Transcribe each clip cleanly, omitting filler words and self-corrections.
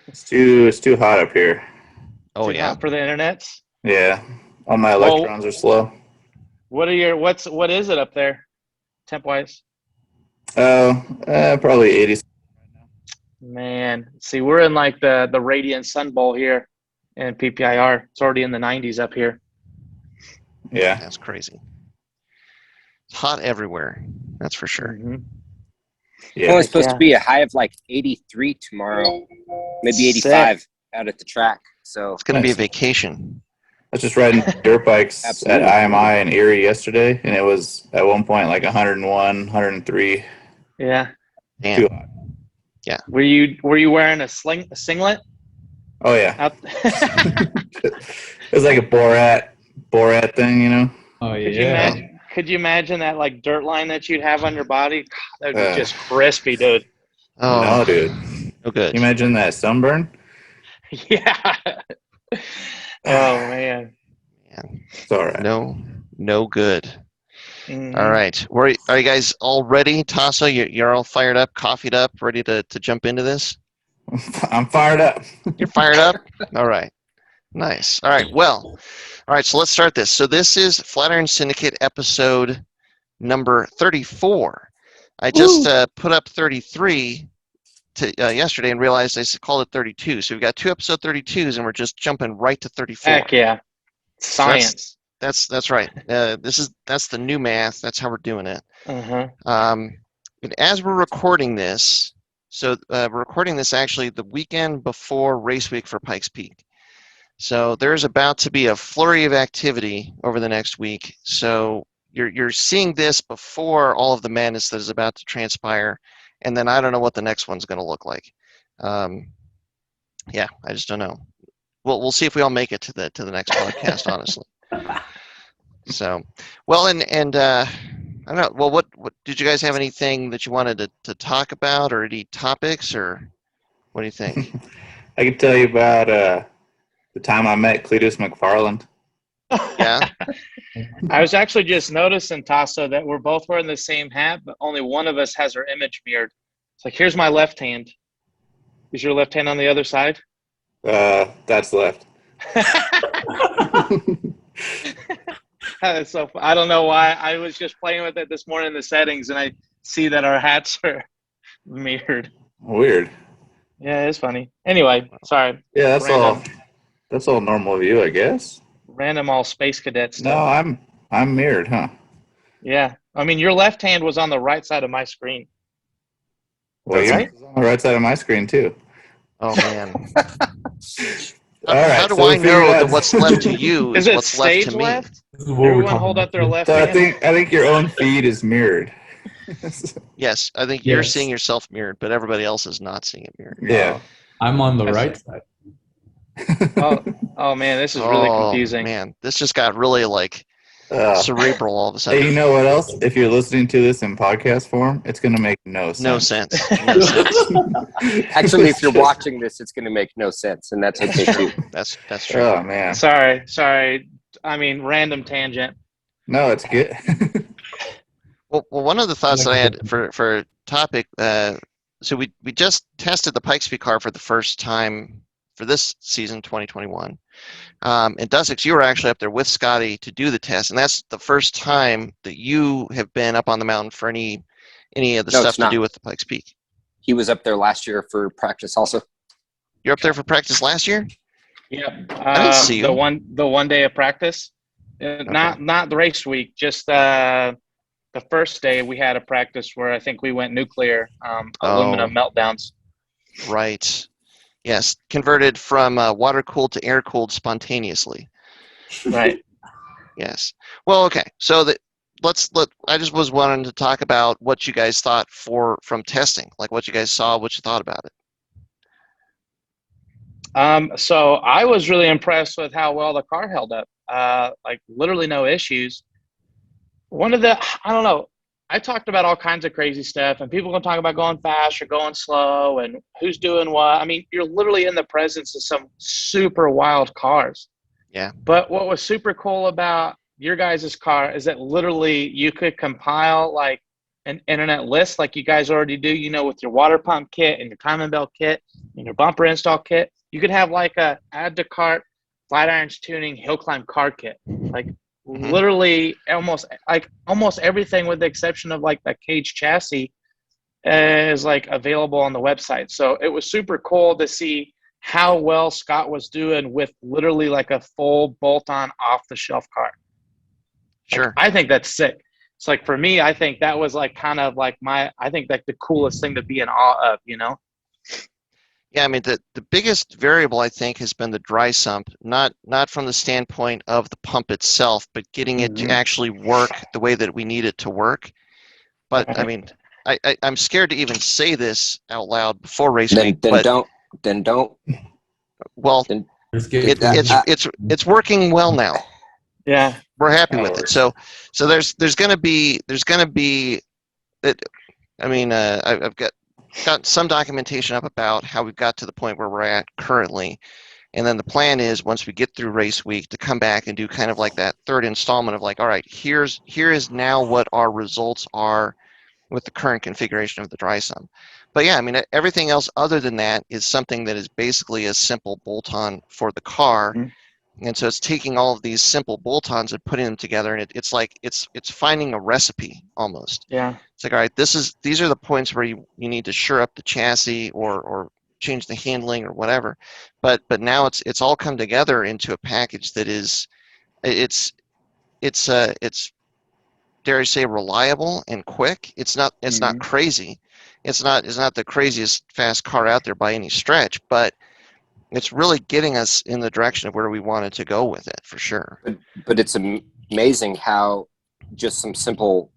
It's too hot up here. Oh, Too yeah. hot for the internets. Yeah. All my Well, electrons are slow. what is it up there, temp wise? Oh, probably 80. Man, see, we're in like the radiant sun bowl here in PPIR. It's already in the 90s up here. Yeah. That's crazy. It's hot everywhere. That's for sure. Mm-hmm. Yeah. It's supposed to be a high of like 83 tomorrow, maybe 85 out at the track. So It's going to be a vacation. I was just riding dirt bikes at Absolutely. IMI in Erie yesterday, and it was at one point like 101, 103. Yeah. Damn. Too hot. Were you wearing a singlet? Oh yeah. Out It was like a Borat thing, you know. Oh yeah. Could you imagine that like dirt line that you'd have on your body? That would be just crispy, dude. Oh, No, dude. no good. Can you imagine that sunburn? Yeah. Oh man. It's all right. No good. Mhm. All right. Are you guys all ready? Tasso, you're all fired up, coffeed up, ready to jump into this? I'm fired up. You're fired up? All right. Nice. All right. Well, all right. So let's start this. So this is Flatirons Syndicate episode number 34. I just put up 33 yesterday and realized I called it 32. So we've got 2 episode 32s and we're just jumping right to 34. Heck yeah. Science. That's right. That's the new math. That's how we're doing it. Uh-huh. And as we're recording this, we're recording this actually the weekend before race week for Pikes Peak. So there's about to be a flurry of activity over the next week. So you're seeing this before all of the madness that is about to transpire, and then I don't know what the next one's going to look like. Yeah, I just don't know. We'll see if we all make it to the next podcast, honestly. So, well, and I don't know. Well, what did you guys have anything that you wanted to talk about, or any topics, or what do you think? I can tell you about the time I met Cletus McFarland. Yeah. I was actually just noticing, Tasso, that we're both wearing the same hat, but only one of us has our image mirrored. It's like, here's my left hand. Is your left hand on the other side? That's left. That's so I don't know why. I was just playing with it this morning in the settings, and I see that our hats are mirrored. Weird. Yeah, it's funny. Anyway, sorry. Yeah, Random. that's all normal view, I guess. Random all space cadet stuff. No, I'm mirrored, huh? Yeah. I mean, your left hand was on the right side of my screen. Well, That's right. it's on the right side of my screen too. Oh man. All right, How do so I we figured know out- that what's left to you Is is it what's left stage to me? left? This is what we're Everyone talking hold up about. their left So I hand. think your own feed is mirrored. Yes, I think you're Yes. seeing yourself mirrored, but everybody else is not seeing it mirrored. Yeah. I'm on the That's- right side. Oh man, this is really confusing. Man, this just got really like cerebral all of a Hey, sudden. you know what else? If you're listening to this in podcast form, it's going to make no sense. No sense. No sense. actually, if you're watching this, it's going to make no sense, and that's okay too. That's true. Oh, man. Sorry. I mean, random tangent. No, it's good. Well, one of the thoughts that I had for a topic, so we just tested the Pikes Peak car for the first time for this season, 2021. And DSX, you were actually up there with Scotty to do the test, and that's the first time that you have been up on the mountain for any of the No, stuff it's to not. do with the Pikes Peak. He was up there last year for practice also. You're up there for practice last year? Yep. I didn't see you. The one day of practice, not the race week. Just the first day we had a practice where I think we went nuclear, aluminum meltdowns. Right. Yes, converted from water-cooled to air-cooled spontaneously. Right. Yes. Well, okay. So I just was wanting to talk about what you guys thought from testing, like what you guys saw, what you thought about it. So I was really impressed with how well the car held up. Like literally no issues. I don't know. I talked about all kinds of crazy stuff, and people can talk about going fast or going slow and who's doing what. I mean, you're literally in the presence of some super wild cars. Yeah. But what was super cool about your guys' car is that literally you could compile like an internet list like you guys already do, with your water pump kit and your timing belt kit and your bumper install kit. You could have like a add to cart, Flatirons tuning, hill climb car kit. Like literally almost everything with the exception of like that cage chassis is like available on the website. So it was super cool to see how well Scott was doing with literally like a full bolt-on off-the-shelf car. Sure. Like, I think that's sick. It's like, for me, I think that was like kind of like I think like the coolest thing to be in awe of, Yeah, I mean, the biggest variable, I think, has been the dry sump, not from the standpoint of the pump itself, but getting it to actually work the way that we need it to work. But, I mean, I'm scared to even say this out loud before race week. Then don't. Well, it's working well now. Yeah, we're happy with it. So there's gonna be it. I mean, I've got some documentation up about how we've got to the point where we're at currently, and then the plan is once we get through race week to come back and do kind of like that third installment of like, all right, here is now what our results are with the current configuration of the dry sump. But yeah, I mean, everything else other than that is something that is basically a simple bolt-on for the car. And so it's taking all of these simple bolt-ons and putting them together, and it's like it's finding a recipe almost. Yeah. It's like, all right, these are the points where you need to shore up the chassis or change the handling or whatever. But now it's all come together into a package that is it's dare I say reliable and quick. It's not crazy. It's not the craziest fast car out there by any stretch, but it's really getting us in the direction of where we wanted to go with it, for sure. But it's amazing how just some simple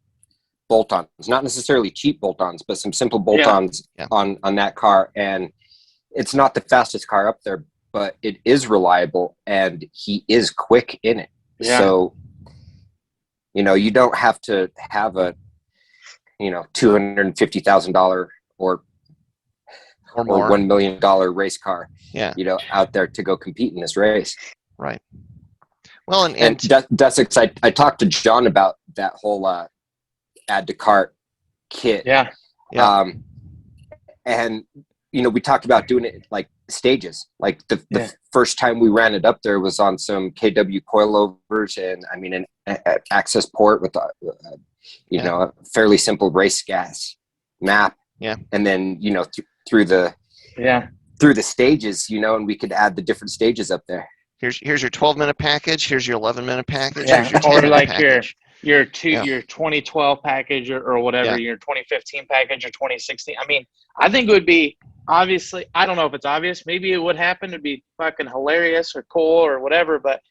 bolt-ons, not necessarily cheap bolt-ons, but some simple bolt-ons on that car. And it's not the fastest car up there, but it is reliable and he is quick in it. Yeah. So, you don't have to have a, $250,000 or more $1 million race car, out there to go compete in this race. Right. Well, and DSX, I talked to John about that whole add to cart kit. Yeah. And we talked about doing it like stages. Like the first time we ran it up there was on some KW coilovers and an access port with a fairly simple race gas map. Yeah. And then through the stages, and we could add the different stages up there. Here's your 12-minute package. Here's your 11-minute package. Yeah. Here's your 10-minute or like package. your 2012 package or whatever, your 2015 package or 2016. I mean, I think it would be obviously. I don't know if it's obvious. Maybe it would happen. It'd be fucking hilarious or cool or whatever. But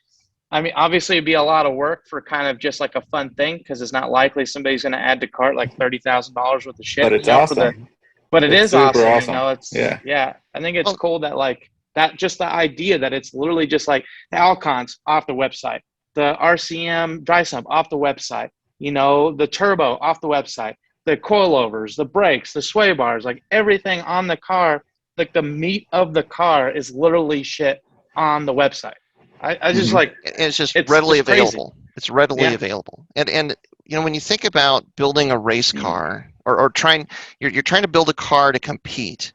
I mean, obviously, it'd be a lot of work for kind of just like a fun thing because it's not likely somebody's going to add to cart like $30,000 worth of shit. But it's awesome. But it's is awesome. It's I think it's cool that like that, just the idea that it's literally just like the Alcons off the website, the RCM dry sump off the website, the turbo off the website, the coilovers, the brakes, the sway bars, like everything on the car, like the meat of the car is literally shit on the website. I just like it's readily available. It's readily available. And when you think about building a race car or trying you're trying to build a car to compete,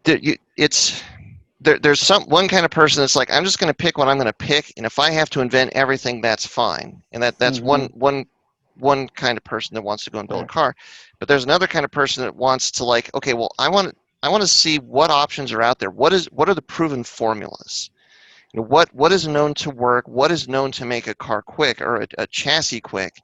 there's one kind of person that's like, I'm just going to pick what I'm going to pick, and if I have to invent everything, that's fine. And that's one kind of person that wants to go and build a car. But there's another kind of person that wants to like, okay, well, I want to see what options are out there. What are the proven formulas? What is known to work? What is known to make a car quick or a chassis quick?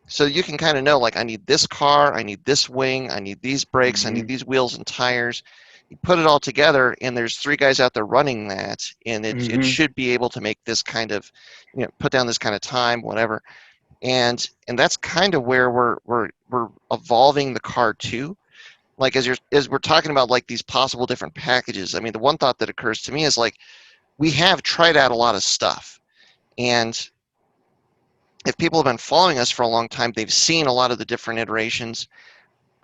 So you can kind of know, like, I need this car, I need this wing, I need these brakes, I need these wheels and tires. You put it all together, and there's 3 guys out there running that, and it should be able to make this kind of, put down this kind of time, whatever. And that's kind of where we're evolving the car to. Like as we're talking about like these possible different packages. I mean, the one thought that occurs to me is like, we have tried out a lot of stuff, and if people have been following us for a long time, they've seen a lot of the different iterations.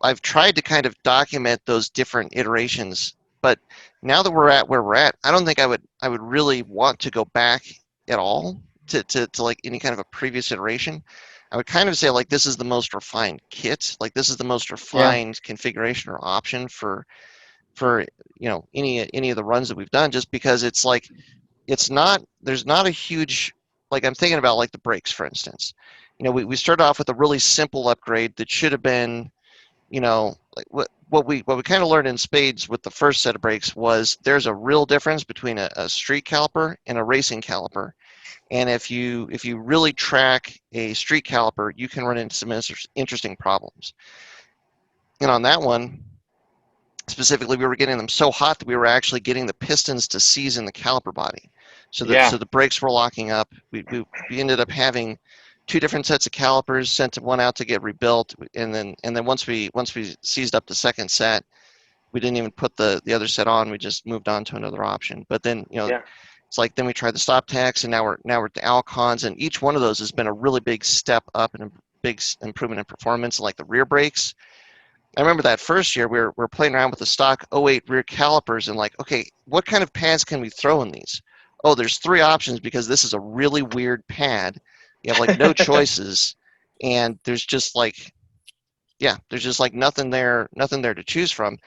I've tried to kind of document those different iterations, but now that we're at where we're at, I don't think I would really want to go back at all to like any kind of a previous iteration. I would kind of say like this is the most refined kit. Like this is the most refined configuration or option for any of the runs that we've done, just because it's like there's not a huge, like I'm thinking about like the brakes, for instance. We started off with a really simple upgrade that should have been, like what we kind of learned in spades with the first set of brakes was there's a real difference between a street caliper and a racing caliper. And if you really track a street caliper, you can run into some interesting problems. And on that one, specifically, we were getting them so hot that we were actually getting the pistons to seize in the caliper body. So the brakes were locking up. We ended up having two different sets of calipers, sent one out to get rebuilt, and then once we seized up the second set, we didn't even put the other set on. We just moved on to another option. But then it's like then we tried the stop tacks, and now we're at the Alcons, and each one of those has been a really big step up and a big improvement in performance. Like the rear brakes, I remember that first year we were playing around with the stock '08 rear calipers and like, okay, what kind of pads can we throw in these? Oh, there's 3 options because this is a really weird pad. You have like no choices, and there's just like nothing there to choose from.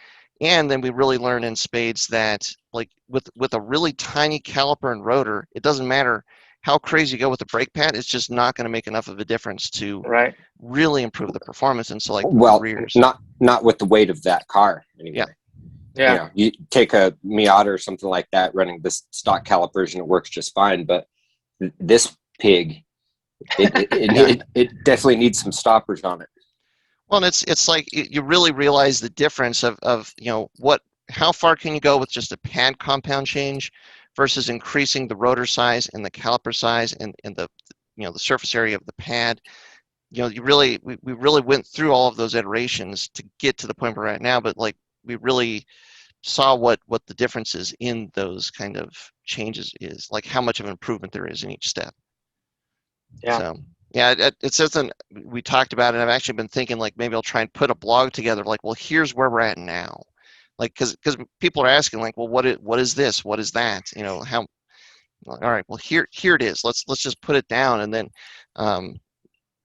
And then we really learned in spades that like with a really tiny caliper and rotor, it doesn't matter how crazy you go with the brake pad, it's just not going to make enough of a difference to really improve the performance. And so like rears. not with the weight of that car anyway. Yeah. You take a Miata or something like that running this stock calipers and it works just fine, but this pig, it definitely needs some stoppers on it. Well, and it's like you really realize the difference of how far can you go with just a pad compound change versus increasing the rotor size and the caliper size and the the surface area of the pad. We really went through all of those iterations to get to the point we're at now, but like we really saw what the differences in those kind of changes is, like how much of an improvement there is in each step. So it's something we talked about, and I've actually been thinking like maybe I'll try and put a blog together like, well, here's where we're at now, like because people are asking like, well, what is this, what is that, how, all right, well here it is, let's just put it down, and then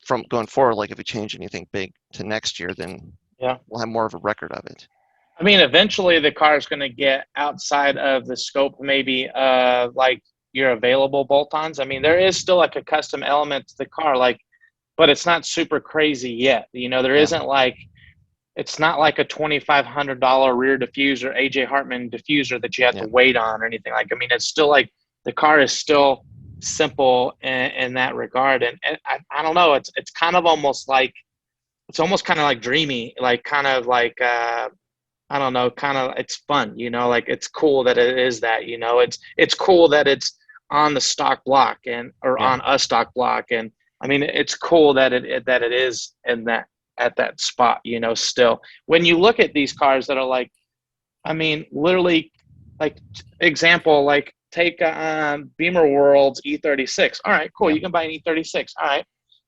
from going forward, like if we change anything big to next year, then we'll have more of a record of it. I mean, eventually the car is going to get outside of the scope maybe like your available bolt-ons. I mean, there is still like a custom element to the car, like, but it's not super crazy yet. There isn't like, it's not like a $2,500 rear diffuser, AJ Hartman diffuser that you have to wait on or anything. Like, I mean, it's still like the car is still simple in that regard. And I don't know, it's kind of almost like, it's almost kind of like dreamy, like kind of like, I don't know, kind of, it's fun, like it's cool that it is that, it's cool that it's on the stock block or on a stock block. And I mean, it's cool that it is in that, at that spot, still. When you look at these cars that are like, I mean, literally, like example, like take Beamer World's E36. All right, cool. You can buy an E36. All right.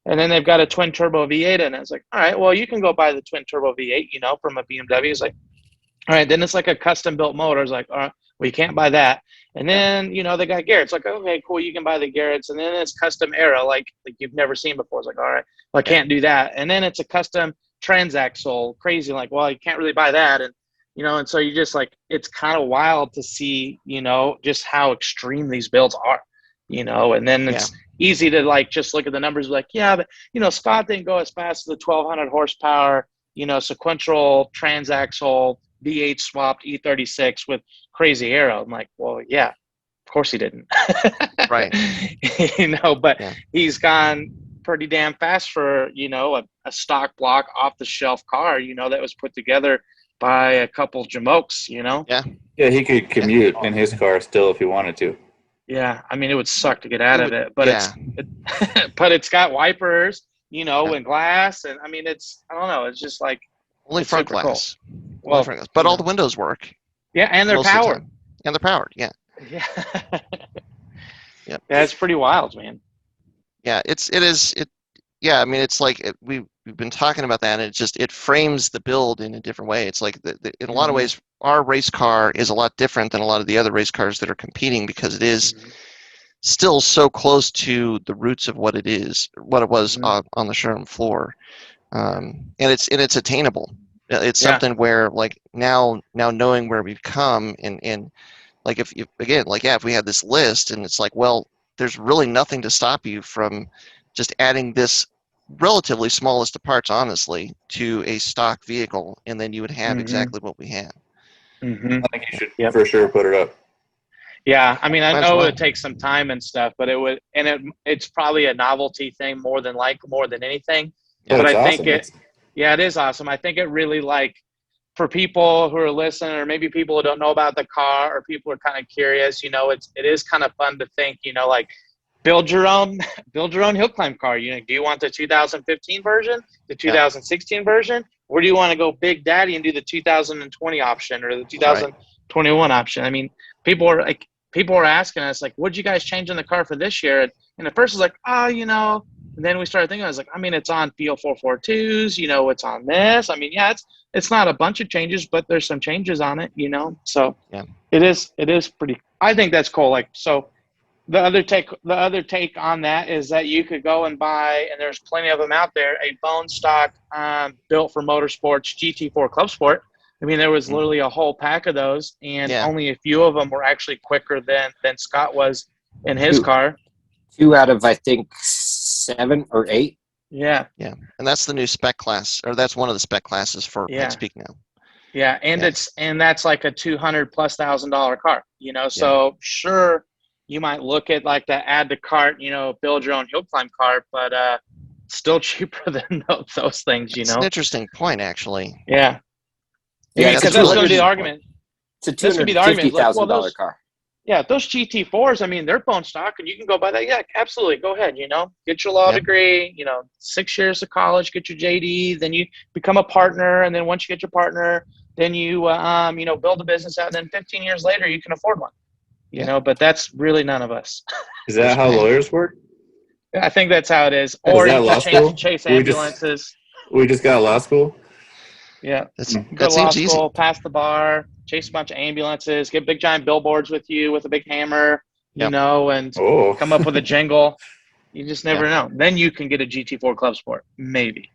And then they've got a twin turbo V8 and it's like, all right, well, you can go buy the twin turbo V8, from a BMW. It's like, all right, then it's like a custom built motor. It's like, all right, well, you can't buy that. And then, they got Garrett's. Like, okay, cool, you can buy the Garrett's. And then it's custom Aero, like you've never seen before. It's like, all right, well, I can't do that. And then it's a custom transaxle, crazy. Like, well, you can't really buy that. And, and so you just like, it's kind of wild to see, just how extreme these builds are, and then it's easy to like, just look at the numbers like, yeah, but, Scott didn't go as fast as the 1200 horsepower, sequential transaxle, V8 swapped E36 with crazy Aero. I'm like, well, yeah, of course he didn't. Right. But he's gone pretty damn fast for, a stock block off the shelf car, that was put together by a couple jamokes, Yeah, he could commute in his car still if he wanted to. Yeah, I mean, it would suck to get out of it, but but it's got wipers, and glass, and I mean, I don't know, it's just like only front glass. Cool. Well, but all the windows work. Yeah, and they're powered. And they're powered. Yeah. Yeah. Yeah, it's pretty wild, man. Yeah, it is. Yeah, I mean, it's like we've been talking about that, and it frames the build in a different way. It's like in a lot of ways, our race car is a lot different than a lot of the other race cars that are competing because it is still so close to the roots of what it was on the showroom floor, and it's attainable. It's something where like now knowing where we've come and like if again like if we had this list and it's like, well, there's really nothing to stop you from just adding this relatively smallest of parts, honestly, to a stock vehicle, and then you would have exactly what we have. I think you should for sure put it up. Yeah, I mean, I Might as know it well. would take some time and stuff, but it's probably a novelty thing more than anything. But But it's I think awesome. it is awesome. I think it really, like, for people who are listening, or maybe people who don't know about the car, or people who are kind of curious, you know, it is kind of fun to think, you know, like build your own hill climb car. You know, do you want the 2015 version, the 2016 version, or do you want to go big daddy and do the 2020 option or the 2021 option? I mean, people are asking us, like, what'd you guys change in the car for this year? And at first it's like, oh, you know, and then we started thinking, I was like, I mean, it's on PO442s, you know, it's on this. I mean, yeah, it's not a bunch of changes, but there's some changes on it, you know? So it is pretty, I think that's cool. Like, so the other take on that is that you could go and buy, and there's plenty of them out there, a bone stock built for motorsports GT4 Club Sport. I mean, there was literally a whole pack of those, and only a few of them were actually quicker than Scott was in his car. 2 out of, I think, 7 or 8. Yeah. Yeah, and that's the new spec class, or that's one of the spec classes for Pikes Peak now. Yeah, and that's like a $200,000+ car, you know. So sure, you might look at like the add to cart, you know, build your own hill climb cart, but still cheaper than those things, you know. It's an interesting point, actually. Yeah. Yeah, because that's going to be the argument. It's a $250,000 car. Yeah, those GT4s, I mean, they're bone stock, and you can go buy that. Yeah, absolutely. Go ahead, you know. Get your law degree, you know, 6 years of college, get your JD, then you become a partner, and then once you get your partner, then you, you know, build a business out, and then 15 years later, you can afford one. You know, but that's really none of us. Is that how lawyers work? I think that's how it is. Is Or that you law just school? chase ambulances. We just got law school? Yeah. That Go to law seems school, easy. pass the bar, chase a bunch of ambulances, get big giant billboards with you with a big hammer, you know, and come up with a jingle. You just never know. Then you can get a GT4 Club Sport, maybe.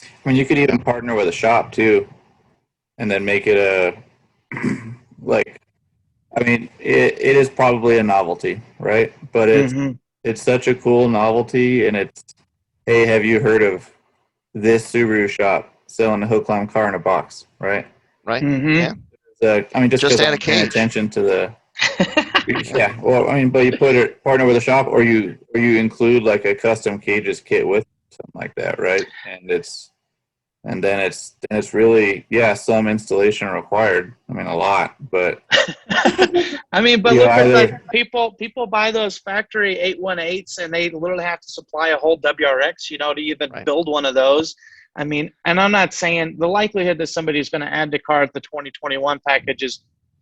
I mean, you could even partner with a shop too, and then make it a like. I mean, it is probably a novelty, right? But it's such a cool novelty, and it's, hey, have you heard of this Subaru shop selling a hill climb car in a box, right? Right. Yeah. I mean, just because add I'm a paying cage. attention to the. Yeah, well, I mean, but you partner with a shop, or you include like a custom cages kit with something like that, right? And then it's really some installation required. I mean, a lot, but I mean, but look at like people buy those factory 818s, and they literally have to supply a whole WRX, you know, to even build one of those. I mean, and I'm not saying the likelihood that somebody's going to add to cart the 2021 package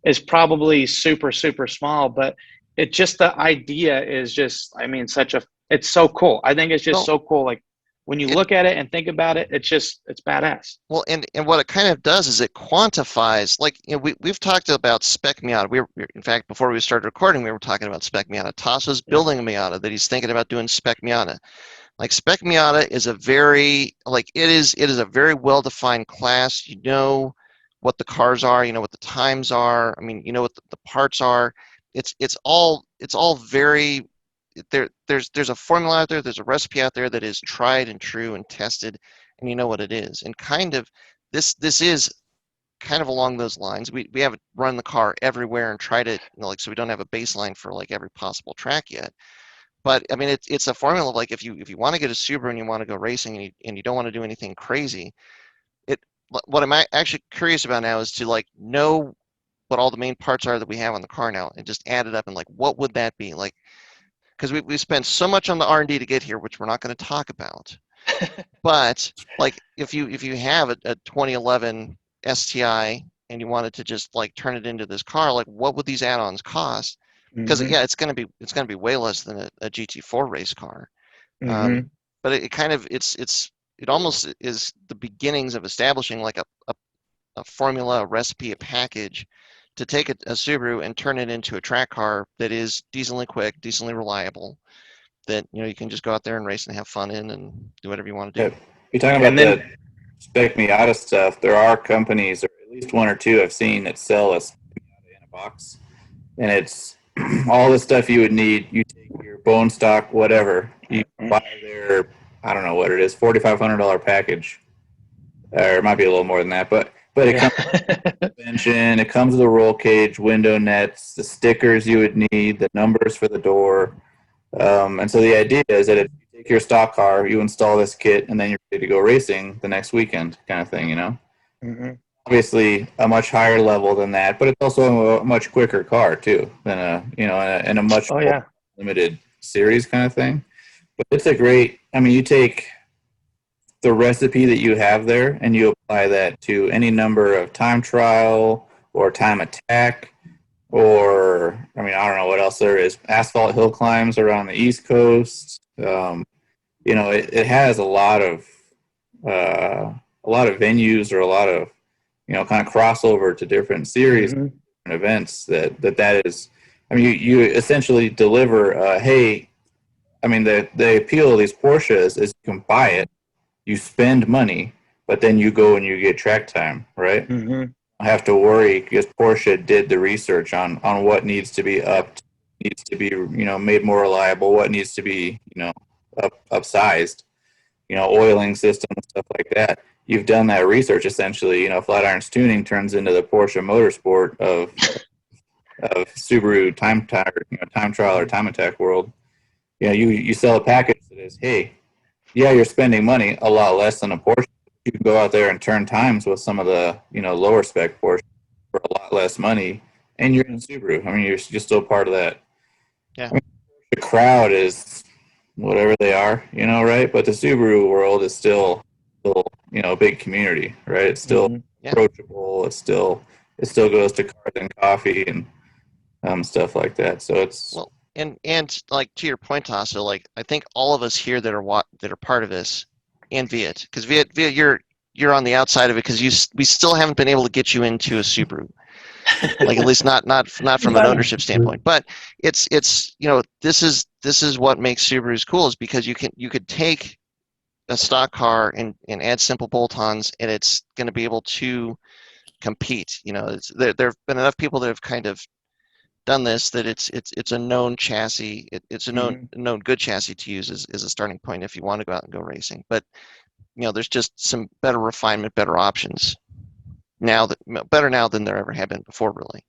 is probably super, super small, but it just, the idea is just, I mean, it's so cool. I think it's just so cool. Like, when you look at it and think about it, it's badass. Well, and what it kind of does is it quantifies, like, you know, we've talked about Spec Miata. In fact, before we started recording, we were talking about Spec Miata. Tasso's building a Miata that he's thinking about doing Spec Miata. Like, Spec Miata is a very, like, it is a very well-defined class. You know what the cars are, you know what the times are. I mean, you know what the parts are. It's all very, there's a formula out there, there's a recipe out there that is tried and true and tested, and you know what it is. And kind of this is kind of along those lines. We haven't run the car everywhere and tried it, you know, like, so we don't have a baseline for like every possible track yet. But I mean, it's a formula of, like, if you want to get a Subaru and you want to go racing and you don't want to do anything crazy, what I'm actually curious about now is to, like, know what all the main parts are that we have on the car now, and just add it up, and like, what would that be like? Because we spent so much on the R&D to get here, which we're not going to talk about. But like, if you have a 2011 STI and you wanted to just like turn it into this car, like, what would these add-ons cost? Because it's going to be way less than a GT4 race car. But it kind of it almost is the beginnings of establishing like a formula, a recipe, a package to take a Subaru and turn it into a track car that is decently quick, decently reliable, that you can just go out there and race and have fun in and do whatever you want to do. Yeah. You're talking about the spec Miata stuff. There are companies, or at least one or two I've seen, that sell a spec Miata in a box, and it's all the stuff you would need. You take your bone stock, whatever. You buy their, I don't know what it is, $4,500 package, or it might be a little more than that, but it comes with the suspension, it comes with a roll cage, window nets, the stickers you would need, the numbers for the door. And so the idea is that if you take your stock car, you install this kit, and then you're ready to go racing the next weekend, kind of thing, Mm-hmm. Obviously, a much higher level than that, but it's also a much quicker car too than a much more limited series kind of thing. But it's a great. I mean, you take the recipe that you have there, and you apply that to any number of time trial or time attack. Or, I mean, I don't know what else there is. Asphalt hill climbs around the East Coast. It has a lot of venues, or a lot of kind of crossover to different series and events. That is. I mean, you essentially deliver. Hey, I mean, the appeal of these Porsches is you can buy it, you spend money, but then you go and you get track time, right? Mm-hmm. Have to worry because Porsche did the research on what needs to be upped, needs to be made more reliable, what needs to be upsized, oiling system and stuff like that. You've done that research essentially. Flatirons Tuning turns into the Porsche Motorsport of Subaru time trial or time attack world. You sell a package that is, hey, yeah, you're spending money a lot less than a Porsche. You can go out there and turn times with some of the lower spec Porsche for a lot less money, and you're in Subaru. I mean, you're still part of that. Yeah. I mean, the crowd is whatever they are, right? But the Subaru world is still a big community, right? It's still approachable. It still goes to cars and coffee and stuff like that. So it's and like to your point, Tasso, like I think all of us here that are part of this. And Viet, because Viet, you're on the outside of it because we still haven't been able to get you into a Subaru, like at least not from an ownership standpoint. But it's this is what makes Subarus cool, is because you could take a stock car and add simple bolt-ons, and it's going to be able to compete. There have been enough people that have kind of done this that it's a known chassis. It's a known good chassis to use as a starting point if you want to go out and go racing. But there's just some better refinement, better options better now than there ever have been before, really.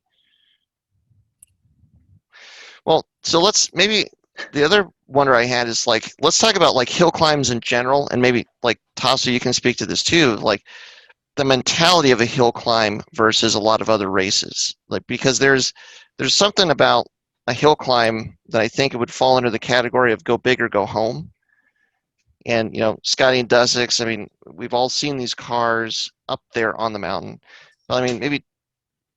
Well, so maybe the other wonder I had is let's talk about hill climbs in general, and maybe Tasso, you can speak to this too, the mentality of a hill climb versus a lot of other races, because there's something about a hill climb that I think it would fall under the category of go big or go home. And Scotty and DSX, I mean, we've all seen these cars up there on the mountain. But I mean, maybe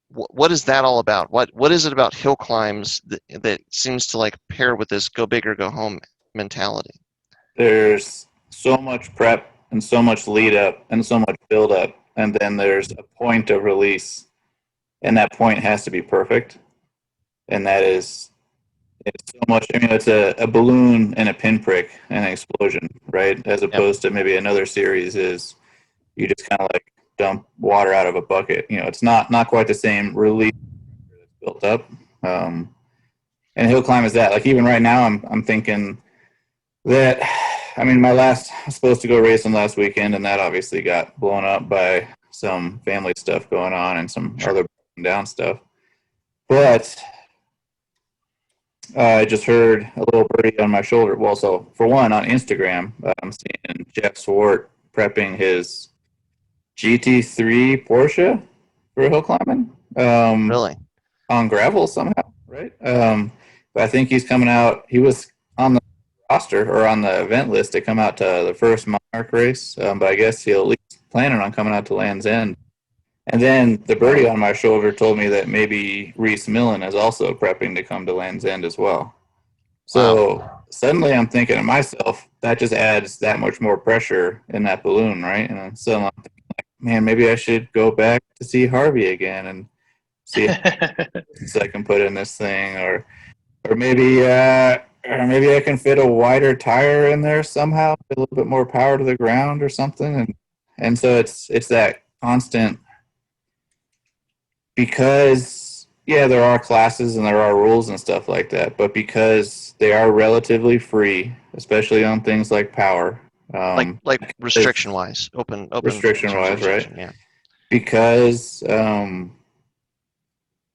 what is that all about? What is it about hill climbs that seems to pair with this go big or go home mentality? There's so much prep and so much lead up and so much build up, and then there's a point of release, and that point has to be perfect. And that is, it's so much. I mean, it's a balloon and a pinprick and an explosion, right? As opposed to maybe another series is you just kind of dump water out of a bucket. It's not quite the same release that's built up. And hill climb is that. Even right now, I'm thinking that. I mean, I was supposed to go racing last weekend, and that obviously got blown up by some family stuff going on and some other down stuff. But I just heard a little birdie on my shoulder. Well, so for one, on Instagram, I'm seeing Jeff Swart prepping his GT3 Porsche for hill climbing. Really? On gravel somehow, right? But I think he's coming out. He was on the roster or on the event list to come out to the first Monarch race, but I guess he'll at least planning on coming out to Land's End. And then the birdie on my shoulder told me that maybe Reese Millen is also prepping to come to Land's End as well. So suddenly I'm thinking to myself, that just adds that much more pressure in that balloon, right? And so I'm thinking, man, maybe I should go back to see Harvey again and see so I can put in this thing, or maybe I can fit a wider tire in there somehow, a little bit more power to the ground or something, and so it's that constant, because there are classes and there are rules and stuff like that, but because they are relatively free, especially on things like power, like restriction wise, open restriction wise, right? Yeah. Because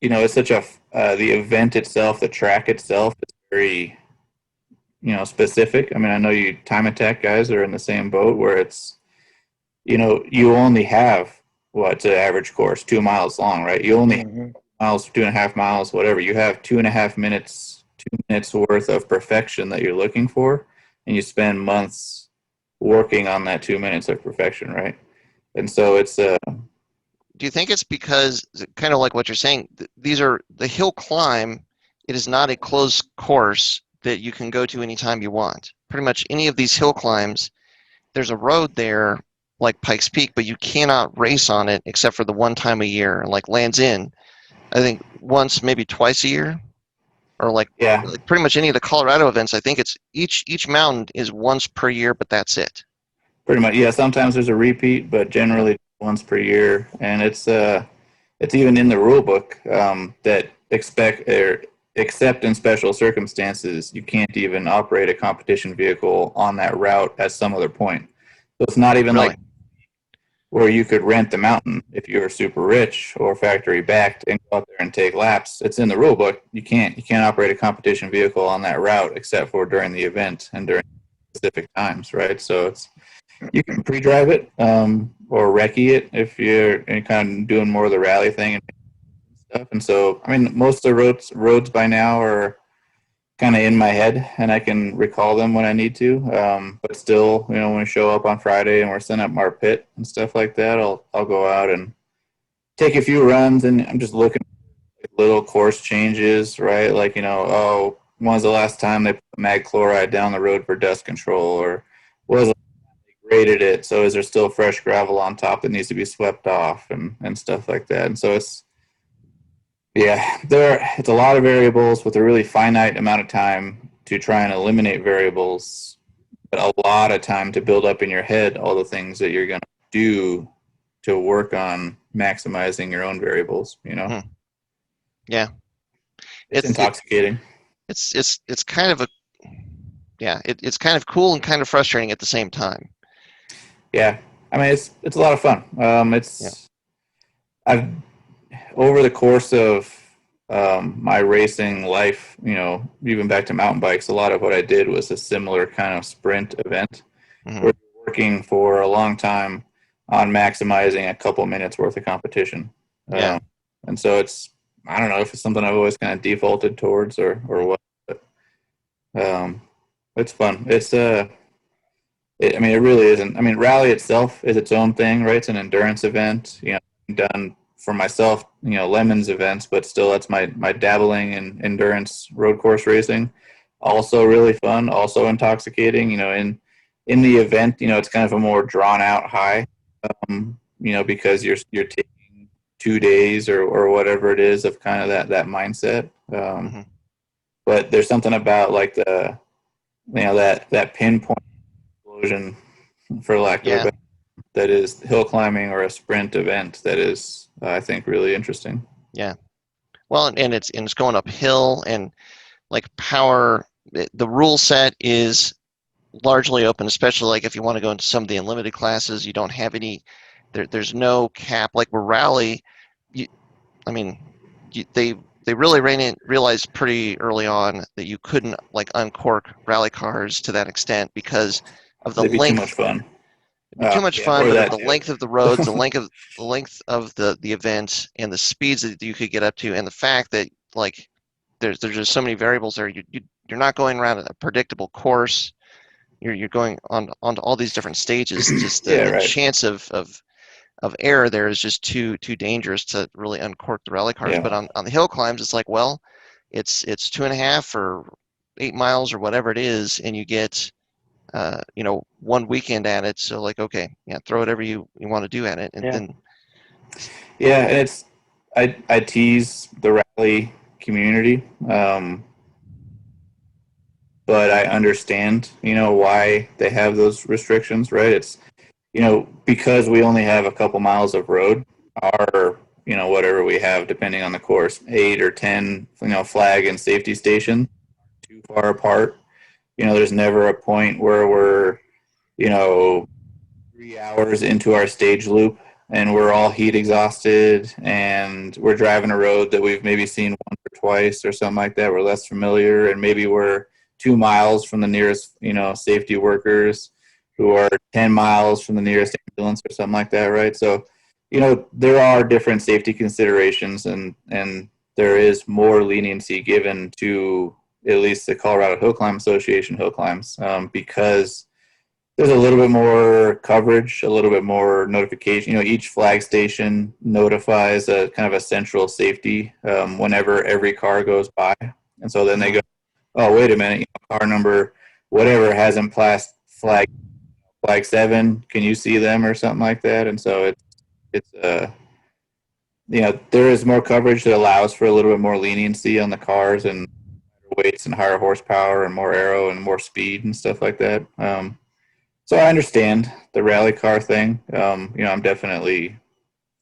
it's such a the event itself, the track itself is very specific. I mean, I know you time attack guys are in the same boat where it's you only have what's an average course 2 miles long, right? You only have miles, 2.5 miles, whatever. You have 2.5 minutes, 2 minutes worth of perfection that you're looking for, and you spend months working on that 2 minutes of perfection, right? And so it's Do you think it's because, kind of like what you're saying, these are the hill climb? It is not a closed course that you can go to anytime you want. Pretty much any of these hill climbs, there's a road there like Pikes Peak, but you cannot race on it except for the one time a year. And like Land's End, I think once, maybe twice a year, or like pretty much any of the Colorado events. I think it's each mountain is once per year, but that's it. Pretty much, yeah. Sometimes there's a repeat, but generally once per year, and it's even in the rule book that except in special circumstances, you can't even operate a competition vehicle on that route at some other point. So it's not even like where you could rent the mountain if you were super rich or factory backed and go out there and take laps. It's in the rule book. You can't operate a competition vehicle on that route except for during the event and during specific times, right? So you can pre-drive it or recce it if you're kind of doing more of the rally thing and stuff. And so, I mean, most of the roads by now are kind of in my head, and I can recall them when I need to. But still, when we show up on Friday and we're setting up our pit and stuff like that, I'll go out and take a few runs, and I'm just looking at little course changes, right? Like, when's the last time they put mag chloride down the road for dust control, or was graded it, so is there still fresh gravel on top that needs to be swept off and stuff like that. And so it's a lot of variables with a really finite amount of time to try and eliminate variables, but a lot of time to build up in your head all the things that you're going to do to work on maximizing your own variables. Yeah, it's intoxicating. It's kind of it's kind of cool and kind of frustrating at the same time. Yeah, I mean, it's a lot of fun. I've over the course of my racing life, even back to mountain bikes, a lot of what I did was a similar kind of sprint event. We're working for a long time on maximizing a couple minutes worth of competition. And so I don't know if it's something I've always kind of defaulted towards or what, but it's fun. It really isn't. I mean, rally itself is its own thing, right? It's an endurance event. Done for myself, Lemons events, but still, that's my dabbling in endurance road course racing. Also, really fun. Also intoxicating. In the event, it's kind of a more drawn out high. Because you're taking 2 days or whatever it is of kind of that mindset. But there's something about like the that pinpoint explosion, for lack of a better, that is hill climbing or a sprint event that is, I think, really interesting. Yeah. Well, and it's going uphill, and like power, the rule set is largely open, especially like if you want to go into some of the unlimited classes. You don't have any, there's no cap. Like with rally, they really realized pretty early on that you couldn't like uncork rally cars to that extent because of the length. Too much fun. Too much fun, but the length of the roads, the length of the event, and the speeds that you could get up to, and the fact that like there's just so many variables there. You're not going around a predictable course. You're going onto all these different stages. Just the chance of error there is just too dangerous to really uncork the rally cars. But on the hill climbs, it's like, well, it's 2.5 or 8 miles or whatever it is, and you get 1 weekend at it. So like, okay, throw whatever you want to do at it, and then. Yeah, and I tease the rally community, but I understand, why they have those restrictions, right? It's, because we only have a couple miles of road, our, whatever we have, depending on the course, 8 or 10, flag and safety stations, too far apart. There's never a point where we're, 3 hours into our stage loop and we're all heat exhausted and we're driving a road that we've maybe seen once or twice or something like that. We're less familiar, and maybe we're 2 miles from the nearest, safety workers, who are 10 miles from the nearest ambulance or something like that, right? So, there are different safety considerations, and there is more leniency given to at least the Colorado Hill Climb Association hill climbs, because there's a little bit more coverage, a little bit more notification. Each flag station notifies a kind of a central safety whenever every car goes by. And so then they go, oh, wait a minute, car number whatever hasn't flag 7. Can you see them or something like that? And so it's there is more coverage that allows for a little bit more leniency on the cars and weights and higher horsepower and more aero and more speed and stuff like that. So I understand the rally car thing. I'm definitely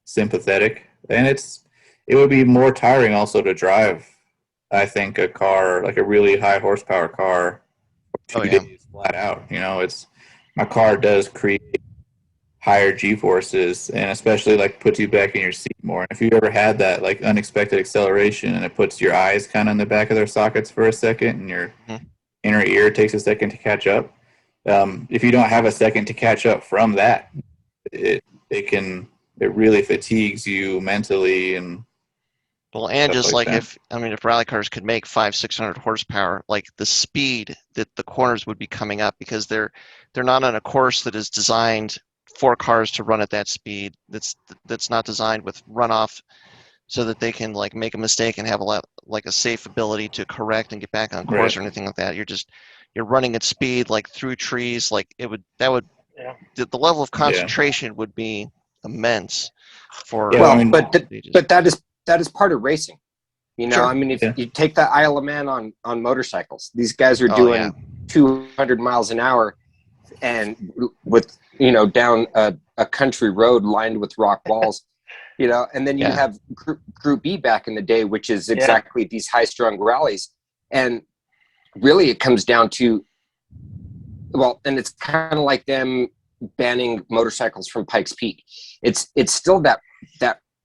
sympathetic, and it would be more tiring also to drive, I think, a car, like a really high horsepower car, for 2 days flat out. My car does create higher G-forces, and especially like puts you back in your seat more. And if you've ever had that like unexpected acceleration and it puts your eyes kind of in the back of their sockets for a second, and your inner ear takes a second to catch up. If you don't have a second to catch up from that, it really fatigues you mentally. And just like if rally cars could make 500-600 horsepower, like the speed that the corners would be coming up, because they're not on a course that is designed for cars to run at that speed. That's not designed with runoff, so that they can like make a mistake and have a safe ability to correct and get back on course or anything like that. You're running at speed, like through trees, like the level of concentration would be immense for. But that is part of racing. If you take the Isle of Man on motorcycles, these guys are doing 200 miles an hour, and with down a country road lined with rock walls. And then you have Group B back in the day, which is exactly these high-strung rallies. And really it comes down to, and it's kind of like them banning motorcycles from Pikes Peak. It's still that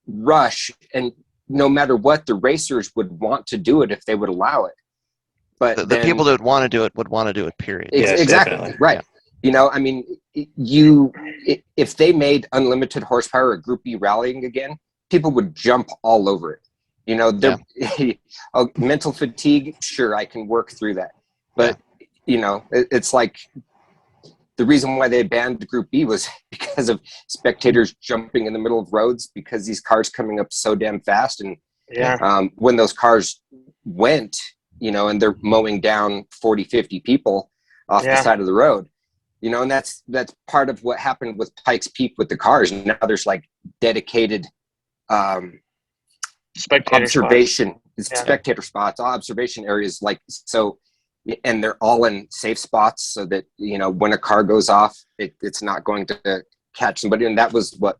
rush, and no matter what, the racers would want to do it if they would allow it. But the people that would want to do it would want to do it, period. Exactly, definitely. Right. If they made unlimited horsepower or Group B rallying again, people would jump all over it. Mental fatigue, sure, I can work through that. But, it's like the reason why they banned Group B was because of spectators jumping in the middle of roads, because these cars coming up so damn fast. And when those cars went, and they're mowing down 40, 50 people off the side of the road. And that's part of what happened with Pikes Peak with the cars. Now there's like dedicated spectator spots, observation areas, like so, and they're all in safe spots so that when a car goes off, it's not going to catch somebody. And that was what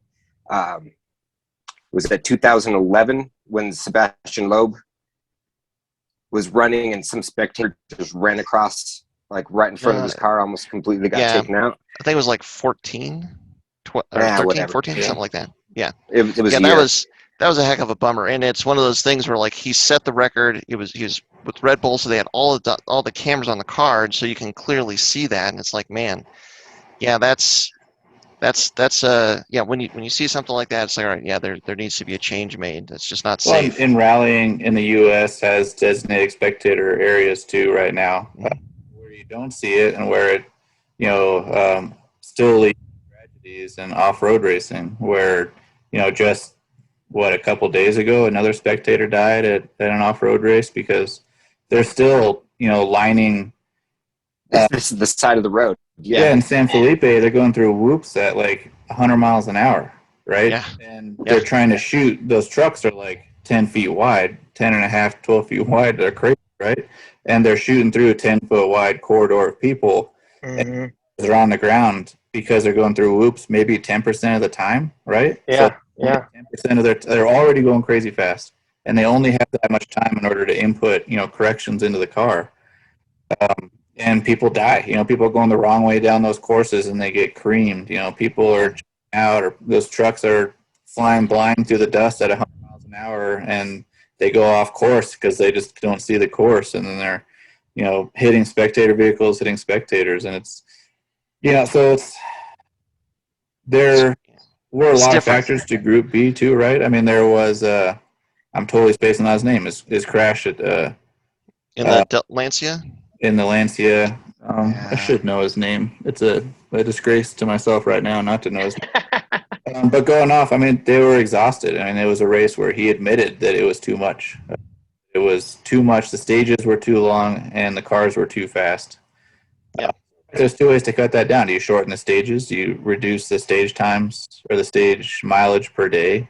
was that 2011 when Sebastian Loeb was running and some spectator just ran across like right in front of his car, almost completely got taken out. I think it was like 13, 13, 14, something like that. Yeah. It was that was a heck of a bummer. And it's one of those things where like he set the record. He was with Red Bull, so they had all the cameras on the card, so you can clearly see that. And it's like, man, that's when you see something like that, it's like, all right, there needs to be a change made. It's just not safe. In rallying in the U.S. has designated spectator areas too right now. Where you don't see it and where it still leads to tragedies in off-road racing, where just a couple days ago another spectator died at an off-road race because they're still lining this is the side of the road. In San Felipe they're going through whoops at like 100 miles an hour, right? And they're trying to shoot. Those trucks are like 10 feet wide, 10 and a half, 12 feet wide. They're crazy, right? And they're shooting through a 10-foot wide corridor of people. Mhm. They're on the ground because they're going through whoops maybe 10% of the time, right? Yeah, So yeah. 10% of they're already going crazy fast, and they only have that much time in order to input, corrections into the car. And people die. People are going the wrong way down those courses and they get creamed. People are out, or those trucks are flying blind through the dust at 100 miles an hour, and they go off course because they just don't see the course, and then they're, hitting spectator vehicles, hitting spectators, and it's, so there were a lot of factors to Group B too, right? I mean, there was, I'm totally spacing on his name. His crash at in the Lancia. In the Lancia. I should know his name. It's a disgrace to myself right now not to know his name. But going off, I mean, they were exhausted. I mean, it was a race where he admitted that it was too much. It was too much. The stages were too long and the cars were too fast. Yeah. There's two ways to cut that down. Do you shorten the stages? Do you reduce the stage times or the stage mileage per day?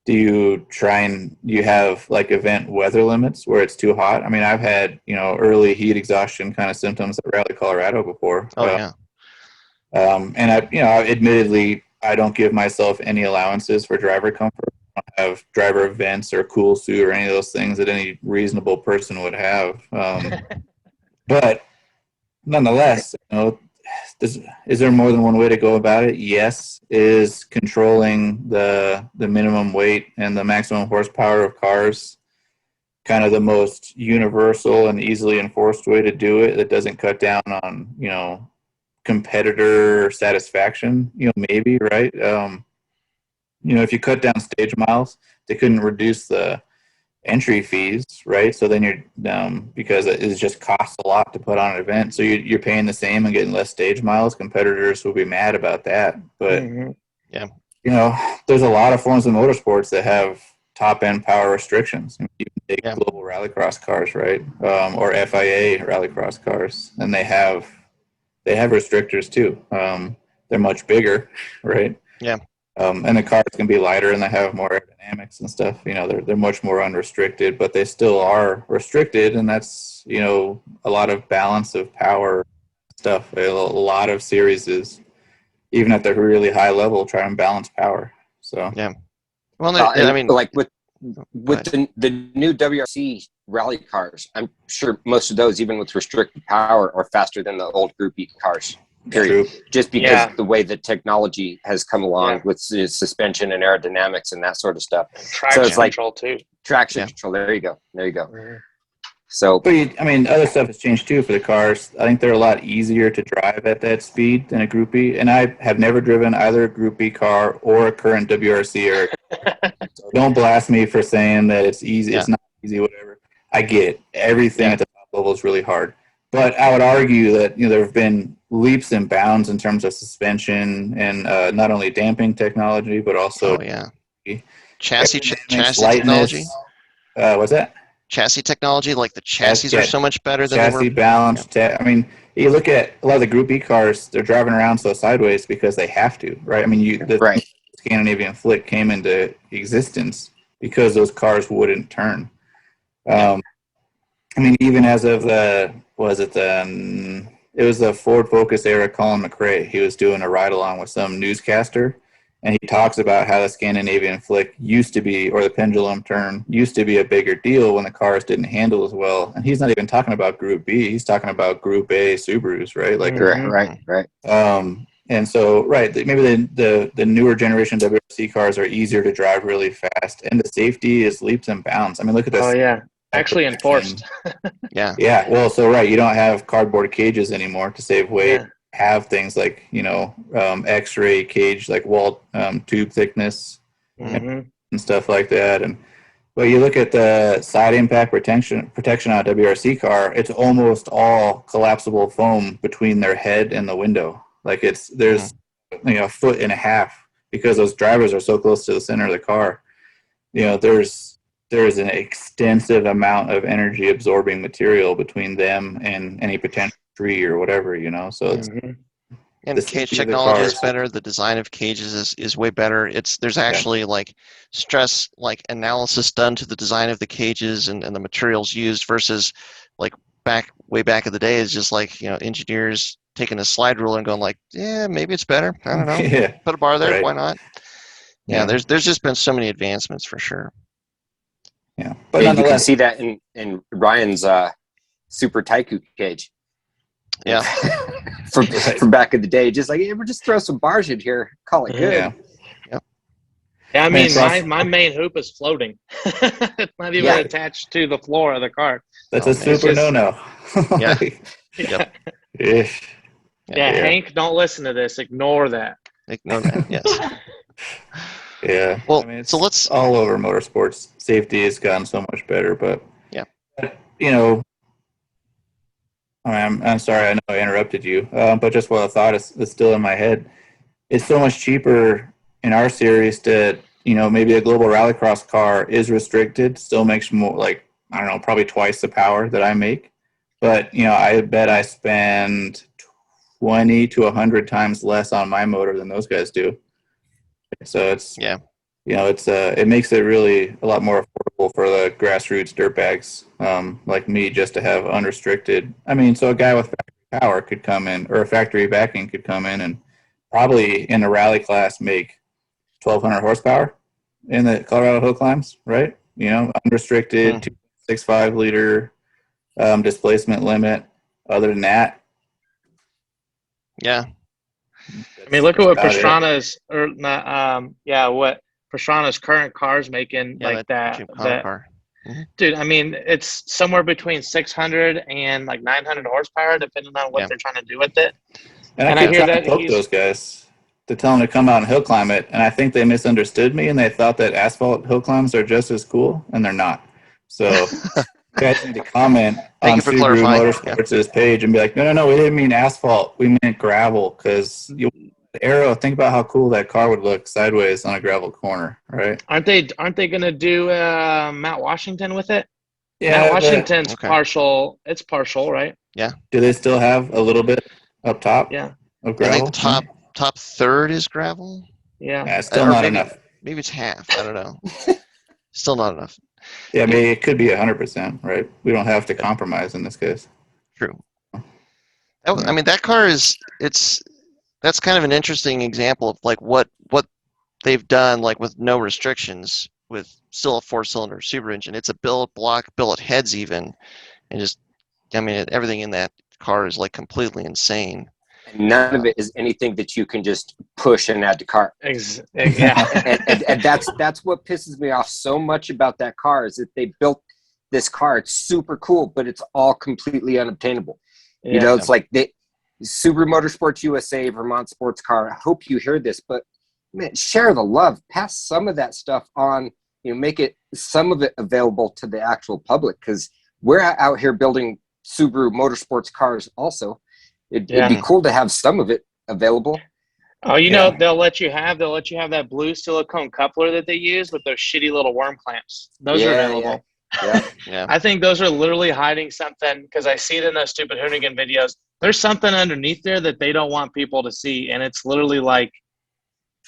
Do you have like event weather limits where it's too hot? I mean, I've had, early heat exhaustion kind of symptoms at Rally Colorado before. Oh, yeah. And admittedly, I don't give myself any allowances for driver comfort. I don't have driver vents or cool suit or any of those things that any reasonable person would have. But nonetheless, is there more than one way to go about it? Yes. Is controlling the minimum weight and the maximum horsepower of cars kind of the most universal and easily enforced way to do it that doesn't cut down on, competitor satisfaction? Maybe, right? If you cut down stage miles, they couldn't reduce the entry fees, right? So then you're because it just costs a lot to put on an event, so you're paying the same and getting less stage miles. Competitors will be mad about that, but there's a lot of forms of motorsports that have top end power restrictions. You can take global rallycross cars, right, or FIA rallycross cars, and they have restrictors too. They're much bigger, right? Yeah. And the cars can be lighter and they have more aerodynamics and stuff. They're much more unrestricted, but they still are restricted, and that's a lot of balance of power stuff. A lot of series is, even at the really high level, try and balance power. So well, I mean, like with the new WRC rally cars, I'm sure most of those, even with restricted power, are faster than the old Group E cars. Period. True. Just because the way that technology has come along with suspension and aerodynamics and that sort of stuff. Traction control too. Traction control. There you go. Mm-hmm. So, but other stuff has changed too for the cars. I think they're a lot easier to drive at that speed than a Group E. And I have never driven either a Group E car or a current WRC. So don't blast me for saying that it's easy. It's not easy. Whatever. I get it. Everything at the top level is really hard. But I would argue that there have been leaps and bounds in terms of suspension and not only damping technology, but also chassis lightness. technology. What's that? Chassis technology, like the chassis are so much better than chassis balance. You look at a lot of the Group E cars; they're driving around so sideways because they have to, right? The Scandinavian flick came into existence because those cars wouldn't turn. Even as of it was the Ford Focus era, Colin McRae. He was doing a ride along with some newscaster, and he talks about how the Scandinavian flick used to be, or the pendulum turn used to be, a bigger deal when the cars didn't handle as well. And he's not even talking about Group B. He's talking about Group A Subarus, right? Like right. And so, maybe the newer generation WRC cars are easier to drive really fast, and the safety is leaps and bounds. Look at this. Oh yeah. Actually enforced. Yeah. Well, so you don't have cardboard cages anymore to save weight. Have things like X-ray cage, like wall tube thickness and stuff like that. But you look at the side impact protection on a WRC car, it's almost all collapsible foam between their head and the window. Like there's a foot and a half, because those drivers are so close to the center of the car. There's an extensive amount of energy absorbing material between them and any potential tree or whatever, so And the cage safety of the technology is cars. better. The design of cages is way better. There's actually like stress like analysis done to the design of the cages and the materials used versus like way back in the day is just like, engineers taking a slide ruler and going like, yeah, maybe it's better. I don't know. Yeah, Put a bar there. right. Why not? Yeah, there's just been so many advancements for sure. Yeah, but you can see that in Ryan's Super Taiku cage. Yeah. from back in the day, just like, hey, we'll just throw some bars in here, call it good. Yeah. Yeah, I mean, Man, my main hoop is floating. It's not even attached to the floor of the car. That's a super no-no. Yeah. Yep. Yeah. Yeah, Hank, don't listen to this. Ignore that. Ignore that, yes. Yeah. Well, I mean, it's so let's all over motorsports. Safety has gotten so much better, but I'm sorry, I know I interrupted you, but just what I thought is still in my head. It's so much cheaper in our series that, maybe a global rallycross car is restricted, still makes more, like, I don't know, probably twice the power that I make. But, I bet I spend 20 to 100 times less on my motor than those guys do. So it's, it makes it really a lot more affordable for the grassroots dirtbags like me just to have unrestricted. I mean, so a guy with factory power could come in, or a factory backing could come in and probably in the rally class make 1,200 horsepower in the Colorado Hill Climbs, right? Unrestricted 2.65 liter displacement limit. Other than that, I mean, look at what Pastrana's what Pastrana's current car's making, like that car. Dude, I mean, it's somewhere between 600 and like 900 horsepower, depending on what they're trying to do with it. And I hear that poke those guys to tell them to come out and hill climb it, and I think they misunderstood me, and they thought that asphalt hill climbs are just as cool, and they're not. So you guys need to comment on Subaru Motorsports' page and be like, no, we didn't mean asphalt, we meant gravel, because Arrow, think about how cool that car would look sideways on a gravel corner, right? Aren't they going to do Mount Washington with it? Yeah, Mount Washington's partial. It's partial, right? Yeah. Do they still have a little bit up top? Yeah. Of gravel. I think top third is gravel. Yeah. Still not enough. Maybe it's half. I don't know. Still not enough. Yeah, maybe it could be 100%, right? We don't have to compromise in this case. True. I mean, that car that's kind of an interesting example of like what they've done, like with no restrictions, with still a 4-cylinder Subaru engine. It's a billet heads even, and just, I mean, everything in that car is like completely insane. And none of it is anything that you can just push and add to car. Yeah. and that's what pisses me off so much about that car, is that they built this car. It's super cool, but it's all completely unobtainable. Yeah. It's like Subaru Motorsports USA, Vermont Sports Car. I hope you hear this, but man, share the love. Pass some of that stuff on. Make it some of it available to the actual public, because we're out here building Subaru Motorsports cars also. It'd be cool to have some of it available. Oh, they'll let you have that blue silicone coupler that they use with those shitty little worm clamps. Those are available. Yeah. I think those are literally hiding something, because I see it in those stupid Hoonigan videos. There's something underneath there that they don't want people to see, and it's literally like,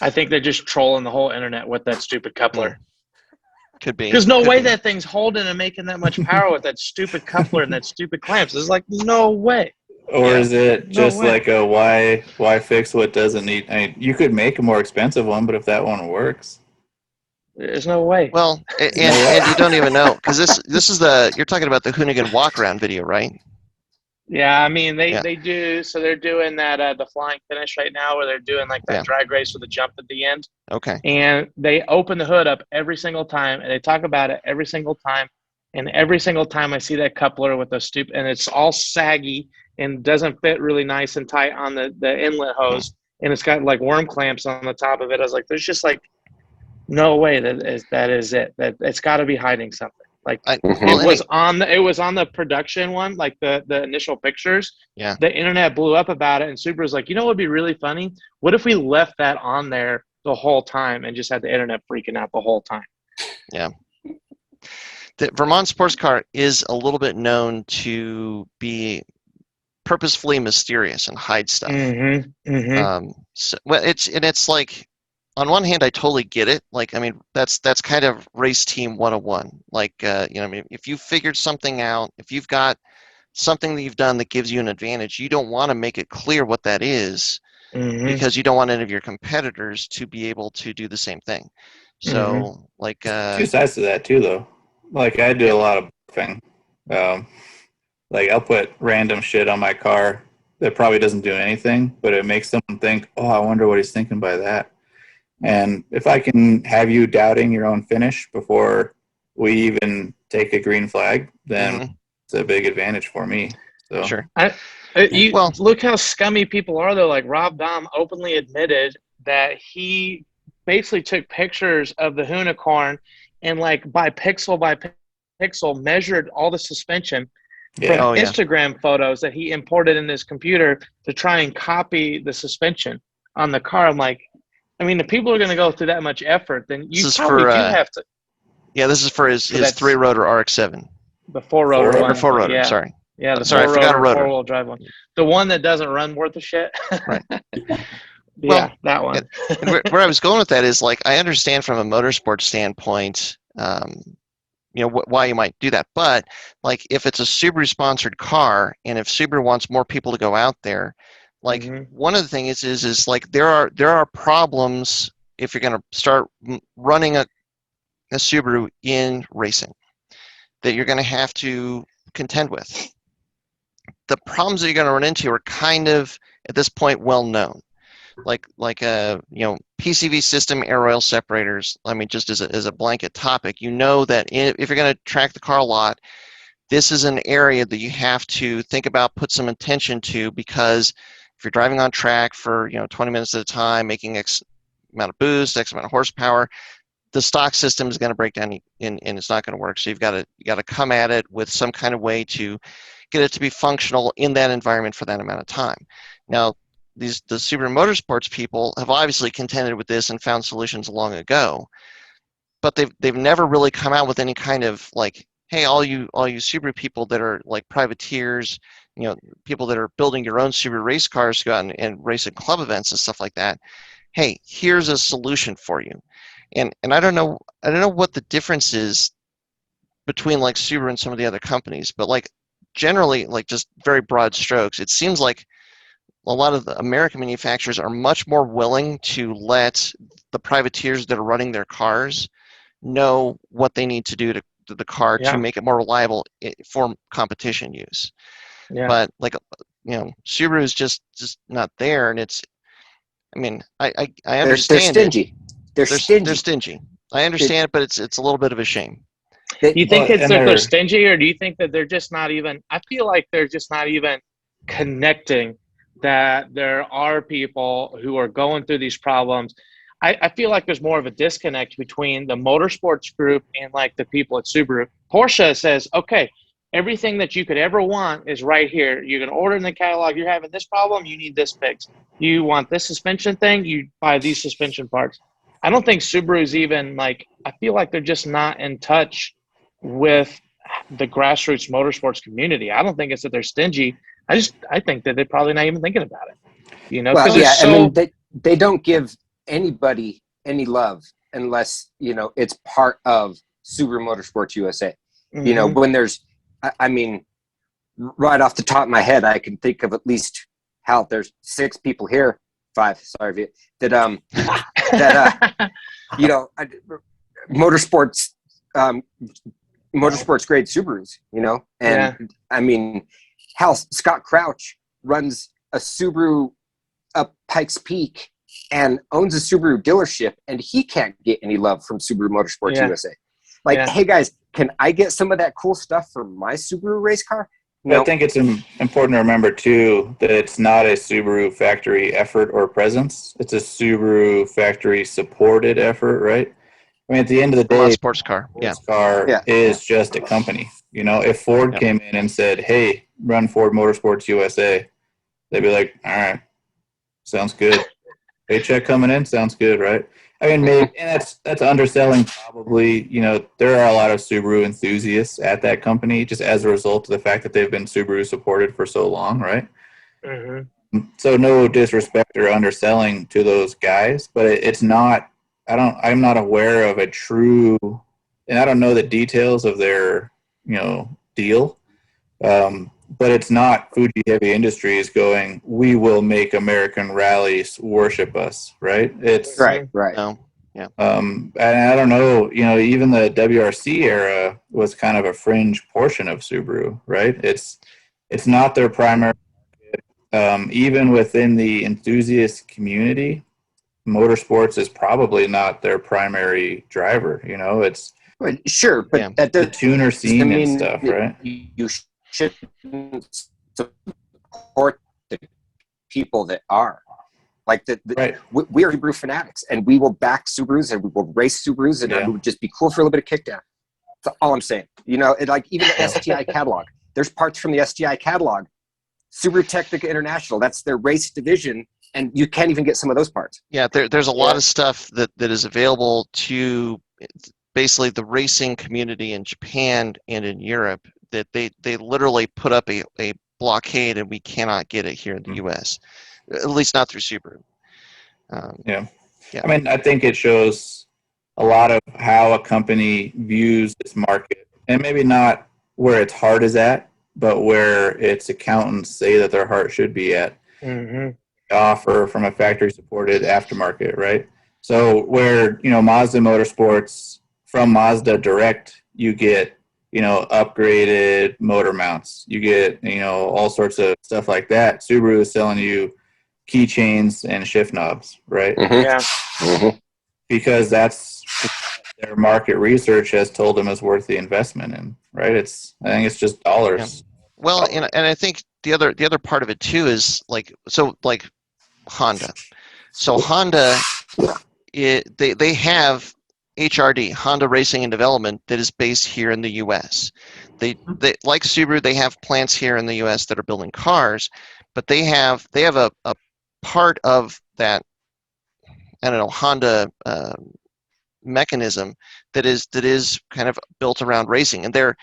I think they're just trolling the whole internet with that stupid coupler. Could be. There's no way that thing's holding and making that much power with that stupid coupler and that stupid clamps. There's like no way. Or is it just like a why fix what doesn't need? I mean, you could make a more expensive one, but if that one works, there's no way. Well, and you don't even know, because this is you're talking about the Hoonigan walk around video, right? Yeah, I mean they do. So they're doing that the flying finish right now, where they're doing like that drag race with a jump at the end. Okay. And they open the hood up every single time, and they talk about it every single time. And every single time I see that coupler with the and it's all saggy and doesn't fit really nice and tight on the inlet hose, and it's got like worm clamps on the top of it. I was like, there's just like no way that is it. That it's got to be hiding something. Like it was on the production one, like the initial pictures. Yeah. The internet blew up about it, and Subaru's like, what would be really funny? What if we left that on there the whole time and just had the internet freaking out the whole time? Yeah. The Vermont Sports Car is a little bit known to be purposefully mysterious and hide stuff. So, well, it's like, on one hand, I totally get it. Like, I mean, that's kind of race team 101. Like, I mean, if you figured something out, if you've got something that you've done that gives you an advantage, you don't want to make it clear what that is, because you don't want any of your competitors to be able to do the same thing. So, like, two sides to that too, though. Like, I do a lot of thing. Like, I'll put random shit on my car that probably doesn't do anything, but it makes someone think, oh, I wonder what he's thinking by that. And if I can have you doubting your own finish before we even take a green flag, then it's a big advantage for me. So. Sure. Look how scummy people are, though. Like, Rob Dahm openly admitted that he basically took pictures of the Unicorn and, like, by pixel measured all the suspension from Instagram photos that he imported in his computer to try and copy the suspension on the car. I'm like, I mean, if people are going to go through that much effort, then you probably do have to. Yeah, this is for his 3-rotor RX-7. The 4-rotor one. 4-rotor, yeah. sorry. Yeah, the sorry, I forgot a rotor. 4-wheel drive one. The one that doesn't run worth a shit. Right. Yeah, that one. Where I was going with that is, like, I understand from a motorsport standpoint, why you might do that. But, like, if it's a Subaru-sponsored car, and if Subaru wants more people to go out there, like, one of the things is like, there are problems if you're going to start running a Subaru in racing that you're going to have to contend with. The problems that you're going to run into are kind of, at this point, well known. Like PCV system air oil separators. I mean, just as a blanket topic, you know that if you're going to track the car a lot, this is an area that you have to think about, put some attention to, because if you're driving on track for 20 minutes at a time, making X amount of boost, X amount of horsepower, the stock system is going to break down and it's not going to work. So you got to come at it with some kind of way to get it to be functional in that environment for that amount of time. Now, the Subaru Motorsports people have obviously contended with this and found solutions long ago, but they've never really come out with any kind of, like, hey, all you Subaru people that are like privateers, people that are building your own Subaru race cars to go out and race at club events and stuff like that. Hey, here's a solution for you. And I don't know what the difference is between, like, Subaru and some of the other companies, but, like, generally, like, just very broad strokes, it seems like a lot of the American manufacturers are much more willing to let the privateers that are running their cars know what they need to do to the car to make it more reliable for competition use. Yeah. But, like, Subaru is just not there, and it's, I mean, I understand. They're stingy. They're stingy. I understand it, but it's a little bit of a shame. Do you think it's that they're stingy, or do you think that they're just not even? I feel like they're just not even connecting that there are people who are going through these problems. I feel like there's more of a disconnect between the motorsports group and, like, the people at Subaru. Porsche says, okay, everything that you could ever want is right here. You can order in the catalog. You're having this problem, you need this fixed. You want this suspension thing, you buy these suspension parts. I don't think Subaru's even, like, I feel like they're just not in touch with the grassroots motorsports community. I don't think it's that they're stingy. I think that they're probably not even thinking about it. Well, yeah, I mean, they don't give anybody any love unless, it's part of Subaru Motorsports USA. When there's, I mean, right off the top of my head, I can think of at least there's 6 people here, 5, sorry, that motorsports grade Subarus, and I mean, Scott Crouch runs a Subaru up Pikes Peak and owns a Subaru dealership, and he can't get any love from Subaru Motorsports USA. Like, hey guys, can I get some of that cool stuff for my Subaru race car? No. I think it's important to remember too that it's not a Subaru factory effort or presence. It's a Subaru factory supported effort, right? I mean, at the end of the day, sports car is just a company. If Ford came in and said, hey, run Ford Motorsports USA, they'd be like, all right, sounds good. Paycheck coming in, sounds good, right? I mean, maybe, and that's underselling probably. There are a lot of Subaru enthusiasts at that company just as a result of the fact that they've been Subaru supported for so long, right? So no disrespect or underselling to those guys, but it's not. I'm not aware of a true, and I don't know the details of their deal. But it's not Fuji Heavy Industries going, we will make American rallies worship us, right? It's right. No. Yeah. and I don't know, even the WRC era was kind of a fringe portion of Subaru, right? It's not their primary market. Even within the enthusiast community, motorsports is probably not their primary driver. It's Sure, but that the tuner scene and mean stuff, right? You shouldn't support the people that are. Like Right. We are Subaru fanatics, and we will back Subarus, and we will race Subarus, and it would just be cool for a little bit of kickdown. That's all I'm saying. Like even the STI catalog. There's parts from the STI catalog. Subaru Technica International, that's their race division, and you can't even get some of those parts. Yeah, there's a lot of stuff that is available to basically the racing community in Japan and in Europe that they literally put up a blockade, and we cannot get it here in the U.S. At least not through Subaru. Yeah. I mean, I think it shows a lot of how a company views its market, and maybe not where its heart is at, but where its accountants say that their heart should be at. Offer from a factory-supported aftermarket, right? So where, Mazda Motorsports, from Mazda Direct, you get, upgraded motor mounts. You get, all sorts of stuff like that. Subaru is selling you keychains and shift knobs, right? Because that's their market research has told them is worth the investment in, right? I think it's just dollars. Yeah. Well, and I think the other part of it too is like Honda. So Honda, they have HRD, Honda Racing and Development, that is based here in the U.S. They like Subaru, they have plants here in the U.S. that are building cars, but they have a part of that, I don't know, Honda mechanism that is kind of built around racing, and they're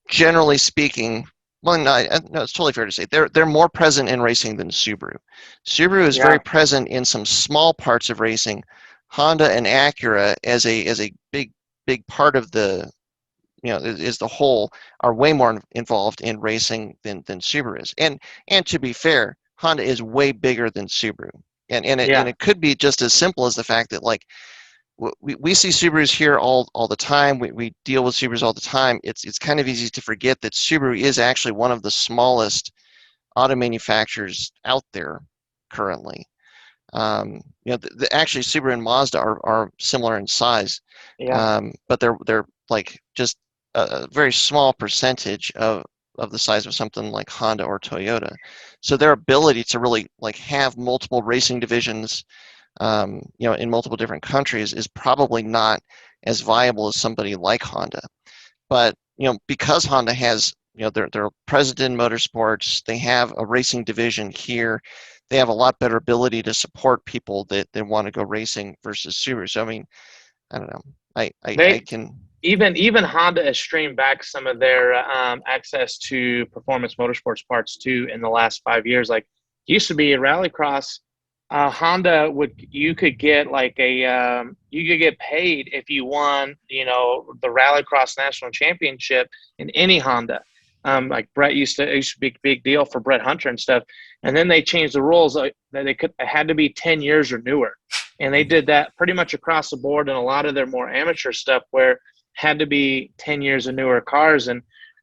generally speaking, well, no, it's totally fair to say they're more present in racing than Subaru. Subaru is very present in some small parts of racing. Honda and Acura, as a big part of the, is the whole, are way more involved in racing than Subaru is. And to be fair, Honda is way bigger than Subaru, and it could be just as simple as the fact that, like, we see Subarus here all the time. We deal with Subarus all the time. It's kind of easy to forget that Subaru is actually one of the smallest auto manufacturers out there currently. Actually Subaru and Mazda are similar in size, but they're like just a very small percentage of the size of something like Honda or Toyota. So their ability to really like have multiple racing divisions, in multiple different countries is probably not as viable as somebody like Honda. But, because Honda has, they're present in motorsports, they have a racing division here, they have a lot better ability to support people that want to go racing versus Subaru. So, I mean, I don't know. I can... Even Honda has streamed back some of their access to performance motorsports parts too in the last 5 years. Like, used to be a rallycross, Honda you could get paid if you won, the Rallycross National Championship in any Honda. Like Brett used to be a big deal for Brett Hunter and stuff. And then they changed the rules that it had to be 10 years or newer. And they did that pretty much across the board in a lot of their more amateur stuff, where it had to be 10 years or newer cars. And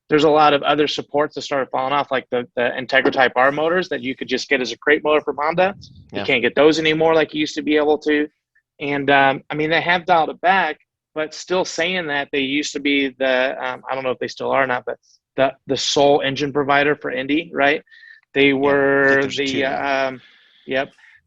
there's a lot of other supports that started falling off, like the Integra Type R motors that you could just get as a crate motor from Honda. You can't get those anymore like you used to be able to. And, I mean, they have dialed it back, but still saying that they used to be I don't know if they still are or not, but the sole engine provider for Indy, right? They were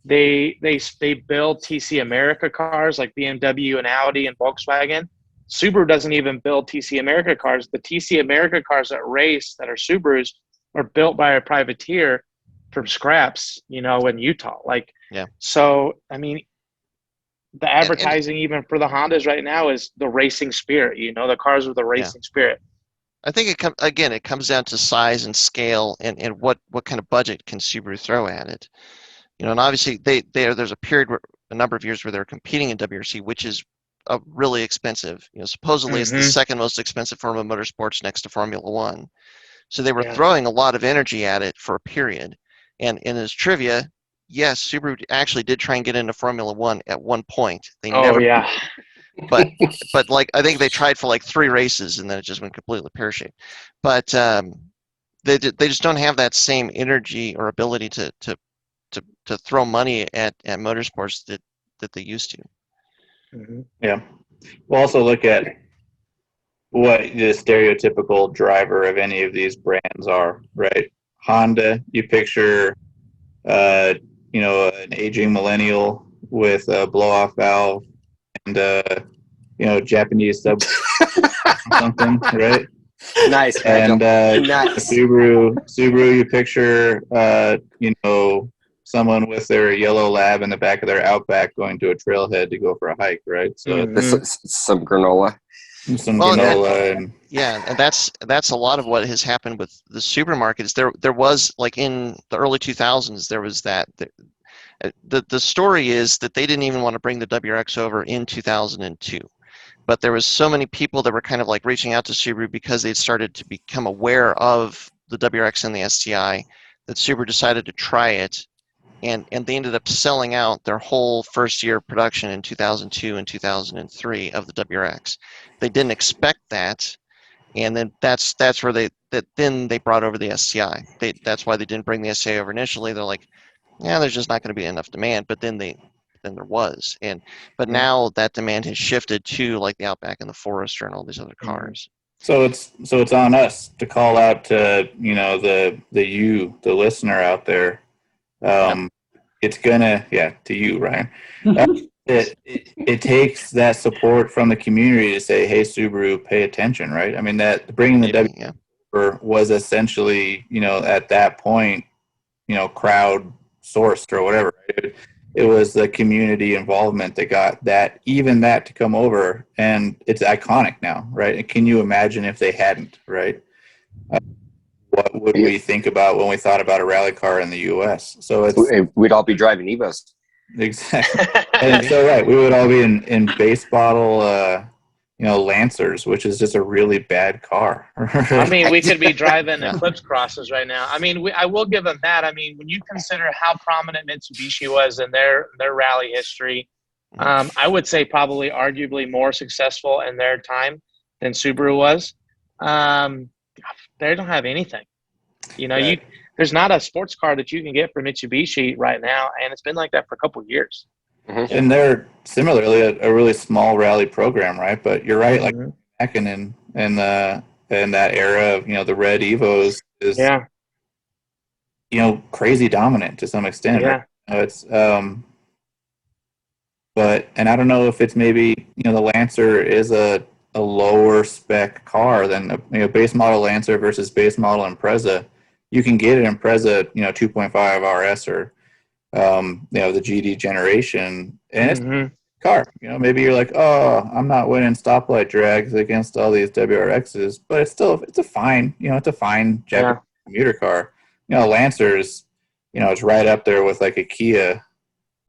They build TC America cars like BMW and Audi and Volkswagen. Subaru doesn't even build TC America cars. The TC America cars that race that are Subarus are built by a privateer from scraps, in Utah. So, I mean, the advertising even for the Hondas right now is the racing spirit. The cars with the racing spirit. I think it comes down to size and scale and what kind of budget can Subaru throw at it. And obviously there's a period a number of years where they're competing in WRC, which is really expensive. Supposedly it's the second most expensive form of motorsports next to Formula One. So they were throwing a lot of energy at it for a period. And as trivia, yes, Subaru actually did try and get into Formula One at one point. They never. But I think they tried for 3 races and then it just went completely pear-shaped. But they just don't have that same energy or ability to throw money at motorsports that they used to. Mm-hmm. Yeah. We'll also look at what the stereotypical driver of any of these brands are, right? Honda, you picture, an aging millennial with a blow-off valve and, Japanese sub something, right? Nice. And nice. Subaru, you picture, someone with their yellow lab in the back of their Outback going to a trailhead to go for a hike, right? So some granola. And that's a lot of what has happened with the Subaru market. Is there was in the early 2000s there was that the story is that they didn't even want to bring the WRX over in 2002. But there was so many people that were kind of reaching out to Subaru because they'd started to become aware of the WRX and the STI that Subaru decided to try it, and they ended up selling out their whole first year of production in 2002 and 2003 of the WRX. They didn't expect that, and then that's where they brought over the STI. That's why they didn't bring the STI over initially. They're like, yeah, there's just not going to be enough demand, but then there was, but now that demand has shifted to the Outback and the Forester and all these other cars. So it's on us to call out to the listener out there. It's gonna to you, Ryan. It takes that support from the community to say, hey, Subaru, pay attention, right? I mean, that bringing the W was essentially at that point crowd sourced or whatever. Right? It was the community involvement that got that to come over, and it's iconic now, right? And can you imagine if they hadn't, right? What would we think about when we thought about a rally car in the U.S.? So we'd all be driving Evos. Exactly. And so, right, we would all be in base bottle, Lancers, which is just a really bad car. Right? I mean, we could be driving Eclipse Crosses right now. I mean, I will give them that. I mean, when you consider how prominent Mitsubishi was in their rally history, I would say probably arguably more successful in their time than Subaru was. They don't have anything. There's not a sports car that you can get from Mitsubishi right now, and it's been like that for a couple of years. Mm-hmm. And they're similarly a really small rally program, right? But you're right, back in that era of the red Evos is crazy dominant to some extent. Yeah. Right? It's and I don't know if it's maybe the Lancer is a lower spec car than base model Lancer versus base model Impreza. You can get an Impreza 2.5 RS or the GD generation, and it's a car. Maybe you're like, oh, I'm not winning stoplight drags against all these WRXs, but it's a fine Japanese commuter car. Lancers, it's right up there with a Kia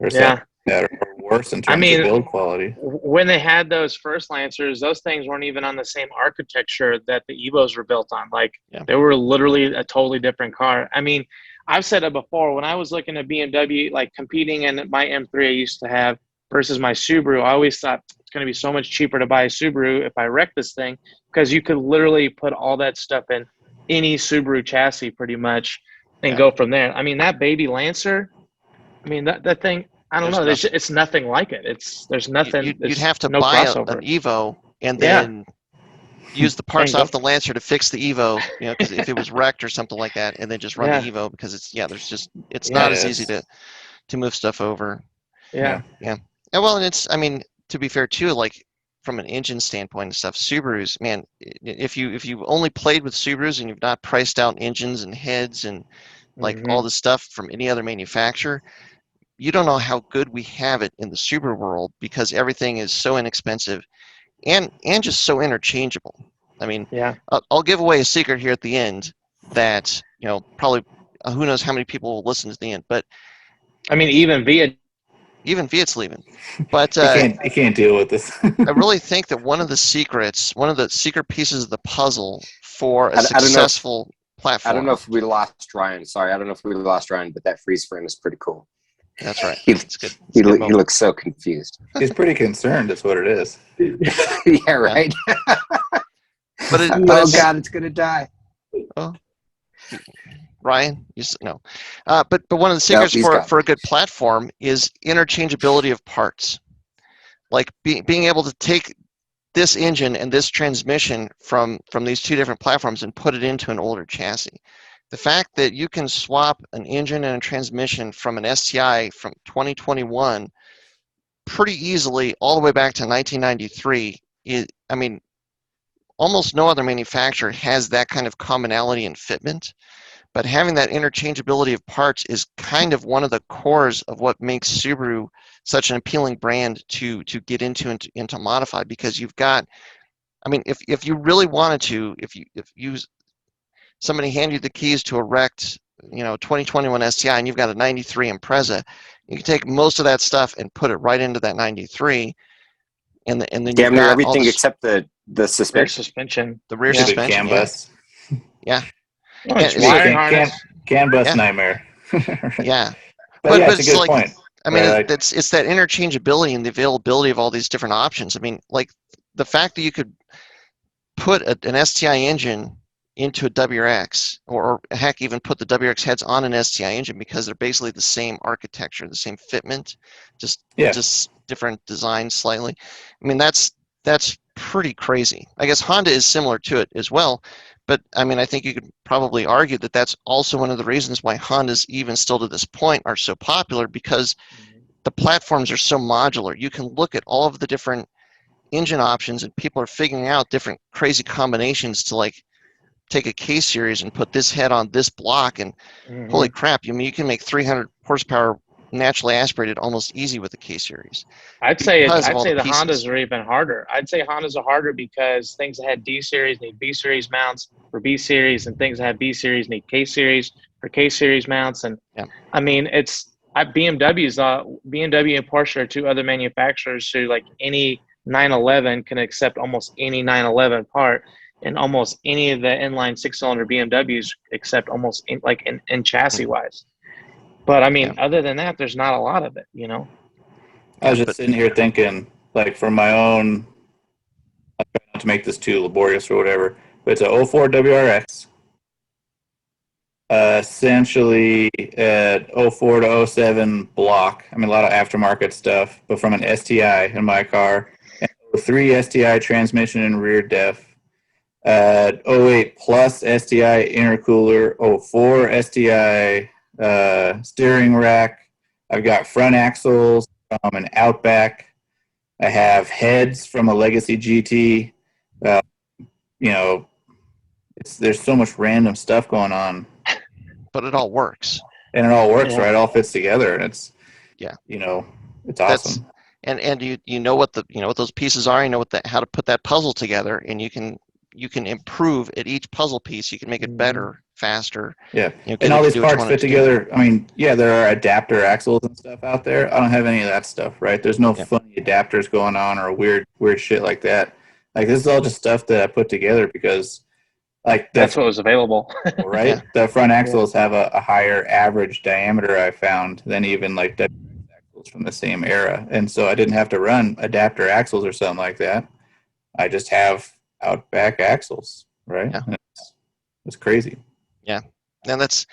or something that are worse in terms of build quality. When they had those first Lancers, those things weren't even on the same architecture that the Evos were built on. They were literally a totally different car. I mean, I've said it before. When I was looking at BMW, competing in my M3 I used to have versus my Subaru, I always thought it's going to be so much cheaper to buy a Subaru if I wreck this thing, because you could literally put all that stuff in any Subaru chassis pretty much and go from there. I mean, that baby Lancer, I mean, that thing, I don't know. It's nothing like it. There's nothing. You'd have to buy an Evo and then use the parts off the Lancer to fix the Evo, because if it was wrecked or something like that, and then just run the Evo, because it's not as easy to move stuff over. Yeah. And well, and I mean, to be fair too, from an engine standpoint and stuff, Subarus, man, if you've only played with Subarus and you've not priced out engines and heads and all the stuff from any other manufacturer, you don't know how good we have it in the Subaru world because everything is so inexpensive and just so interchangeable. I mean, Yeah. I'll give away a secret here at the end that, probably who knows how many people will listen to the end, but I mean, even Fiat's leaving. But You can't deal with this. I really think that one of the secret pieces of the puzzle for a I don't know if- successful platform. I don't know if we lost Ryan. Sorry, I don't know if we lost Ryan, but that freeze frame is pretty cool. That's right. He, It's good. he looks so confused. He's pretty concerned. That's what it is. Yeah, right. But oh God, it's gonna die. Oh, Ryan, no. But one of the secrets for a good platform is interchangeability of parts. Like being able to take this engine and this transmission from these two different platforms and put it into an older chassis. The fact that you can swap an engine and a transmission from an STI from 2021 pretty easily all the way back to 1993 almost no other manufacturer has that kind of commonality and fitment, but having that interchangeability of parts is kind of one of the cores of what makes Subaru such an appealing brand to get into and to modify, because you've got, if you really wanted to, if somebody handed you the keys to a wrecked 2021 STI and you've got a 93 Impreza, you can take most of that stuff and put it right into that 93, and then damn near everything except the suspension. The rear The suspension. CAN bus. Yeah. Oh, it's wiring harness. CAN bus nightmare. Yeah. But yeah, it's a good point. It's that interchangeability and the availability of all these different options. The fact that you could put an STI engine into a WRX, or heck, even put the WRX heads on an STI engine, because they're basically the same architecture, the same fitment, just different design slightly. That's pretty crazy. I guess Honda is similar to it as well, but I think you could probably argue that that's also one of the reasons why Hondas, even still to this point, are so popular, because the platforms are so modular. You can look at all of the different engine options, and people are figuring out different crazy combinations to take a K series and put this head on this block, and holy crap, you can make 300 horsepower naturally aspirated almost easy with the K series. I'd say the Hondas are even harder. I'd say Hondas are harder because things that had D series need B series mounts for B series, and things that have B series need K series for K series mounts. And BMW and Porsche are two other manufacturers who, any 911 can accept almost any 911 part, and almost any of the inline 6-cylinder BMWs accept almost in chassis wise. But other than that, there's not a lot of it, I was just sitting here thinking, for my own, I try not to make this too laborious or whatever, but it's a 04 WRX, essentially at 04 to 07 block. A lot of aftermarket stuff, but from an STI in my car, and 03 STI transmission and rear def, 08 plus STI intercooler, 04 STI steering rack. I've got front axles from an Outback. I have heads from a Legacy GT. There's so much random stuff going on, but it all works. And it all works, right? It all fits together, and it's it's awesome. And you know what those pieces are. You know how to put that puzzle together, and you can improve at each puzzle piece. You can make it better, faster. Yeah, and all these parts fit together. There are adapter axles and stuff out there. I don't have any of that stuff, right? There's no funny adapters going on or weird shit like that. This is all just stuff that I put together because, that's what was available, right? Yeah. The front axles have a higher average diameter, I found, than even WRX axles from the same era, and so I didn't have to run adapter axles or something like that. I just have Outback axles, right? Yeah. It's crazy. Yeah. And that's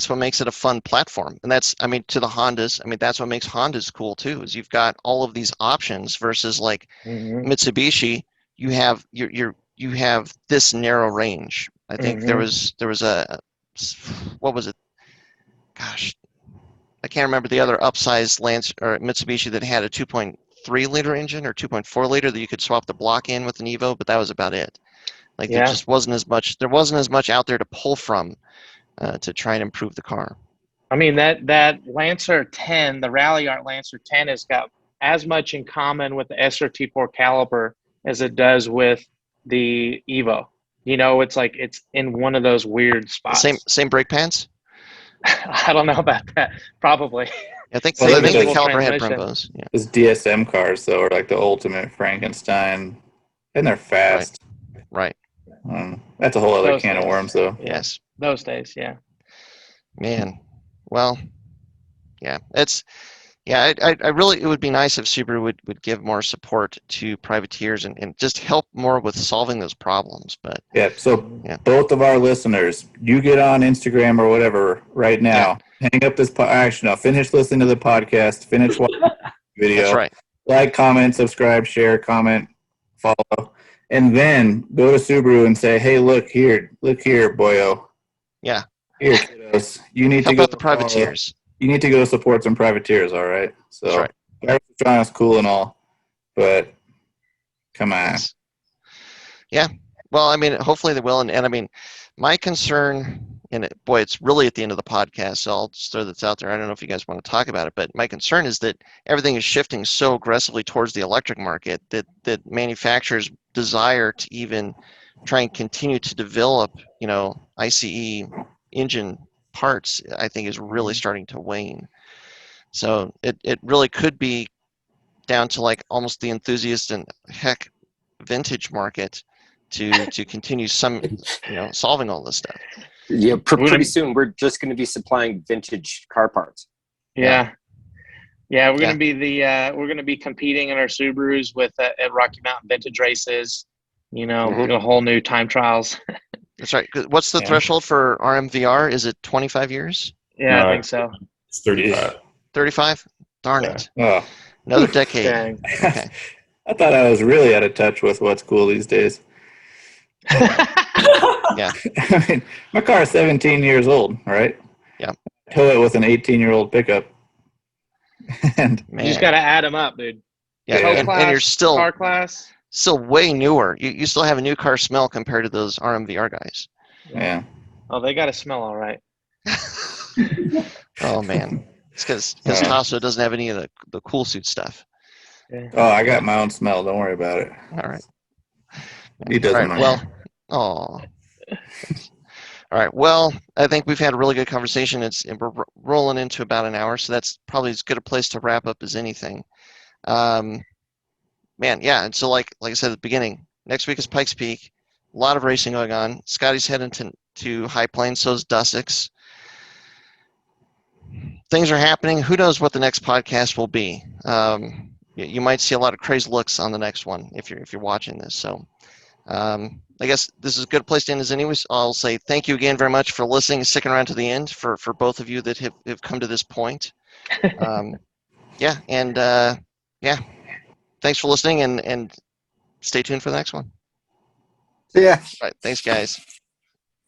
what makes it a fun platform. And that's, to the Hondas, that's what makes Hondas cool too, is you've got all of these options versus Mitsubishi, you have you have this narrow range. I think there was a, what was it? Gosh, I can't remember the other upsized Mitsubishi that had a 2.3 liter engine or 2.4 liter that you could swap the block in with an Evo, but that was about it. There just wasn't as much out there to pull from to try and improve the car. I mean, that Lancer 10, the Rally Art Lancer 10, has got as much in common with the SRT4 caliper as it does with the Evo. You know, it's like it's in one of those weird spots. Same brake pads? I don't know about that. Probably. I think Well, the that's caliper had transmission. Brembos. Yeah. Those DSM cars, though, are like the ultimate Frankenstein, and they're fast. Right. That's a whole other Those can of days. worms, though. Yes. Those days, yeah. Man. Well, yeah. I really, it would be nice if Subaru would give more support to privateers and just help more with solving those problems. But Yeah, so both of our listeners, you get on Instagram or whatever right now. Hang up this actually, no, finish listening to the podcast, finish watching the video. That's right. Like, comment, subscribe, share, comment, follow, and then go to Subaru and say, "Hey, look here, boyo. Yeah. Here, kiddos. You need Help to go out the privateers. You need to go support some privateers, all right? So, That's right. Privateers is cool and all, but come on." Yes. Yeah. Well, I mean, hopefully they will, and I mean, my concern. And boy, it's really at the end of the podcast, so I'll just throw this out there. I don't know if you guys want to talk about it, but my concern is that everything is shifting so aggressively towards the electric market that manufacturers' desire to even try and continue to develop, ICE engine parts, I think, is really starting to wane. So it really could be down to like almost the enthusiast and heck vintage market to continue solving all this stuff. Yeah, pretty soon we're just going to be supplying vintage car parts. Yeah, we're going to be we're going to be competing in our Subarus with at Rocky Mountain Vintage Races. A whole new time trials. That's right. What's the threshold for RMVR? Is it 25 years? Yeah, I think so. It's 35. 35? Darn it. Oh. Another decade. Dang. Okay. I thought I was really out of touch with what's cool these days. Yeah. I mean, my car is 17 years old, right? Yeah. Tow it with an 18-year-old pickup. And You just got to add them up, dude. Yeah, and you're still car class. Still way newer. You still have a new car smell compared to those RMVR guys. Yeah. Oh, they got to smell all right. Oh man, it's because Tasso doesn't have any of the cool suit stuff. Yeah. Oh, I got my own smell. Don't worry about it. All right. He doesn't. All right, all right. Well, I think we've had a really good conversation. And we're rolling into about an hour, so that's probably as good a place to wrap up as anything. Man, yeah. And so, like I said at the beginning, next week is Pikes Peak. A lot of racing going on. Scotty's heading to High Plains. So is Dussex. Things are happening. Who knows what the next podcast will be? You might see a lot of crazy looks on the next one if you're watching this. So, I guess this is a good place to end as anyways. I'll say thank you again very much for listening and sticking around to the end for both of you that have come to this point. Thanks for listening and stay tuned for the next one. Yeah. All right. Thanks, guys.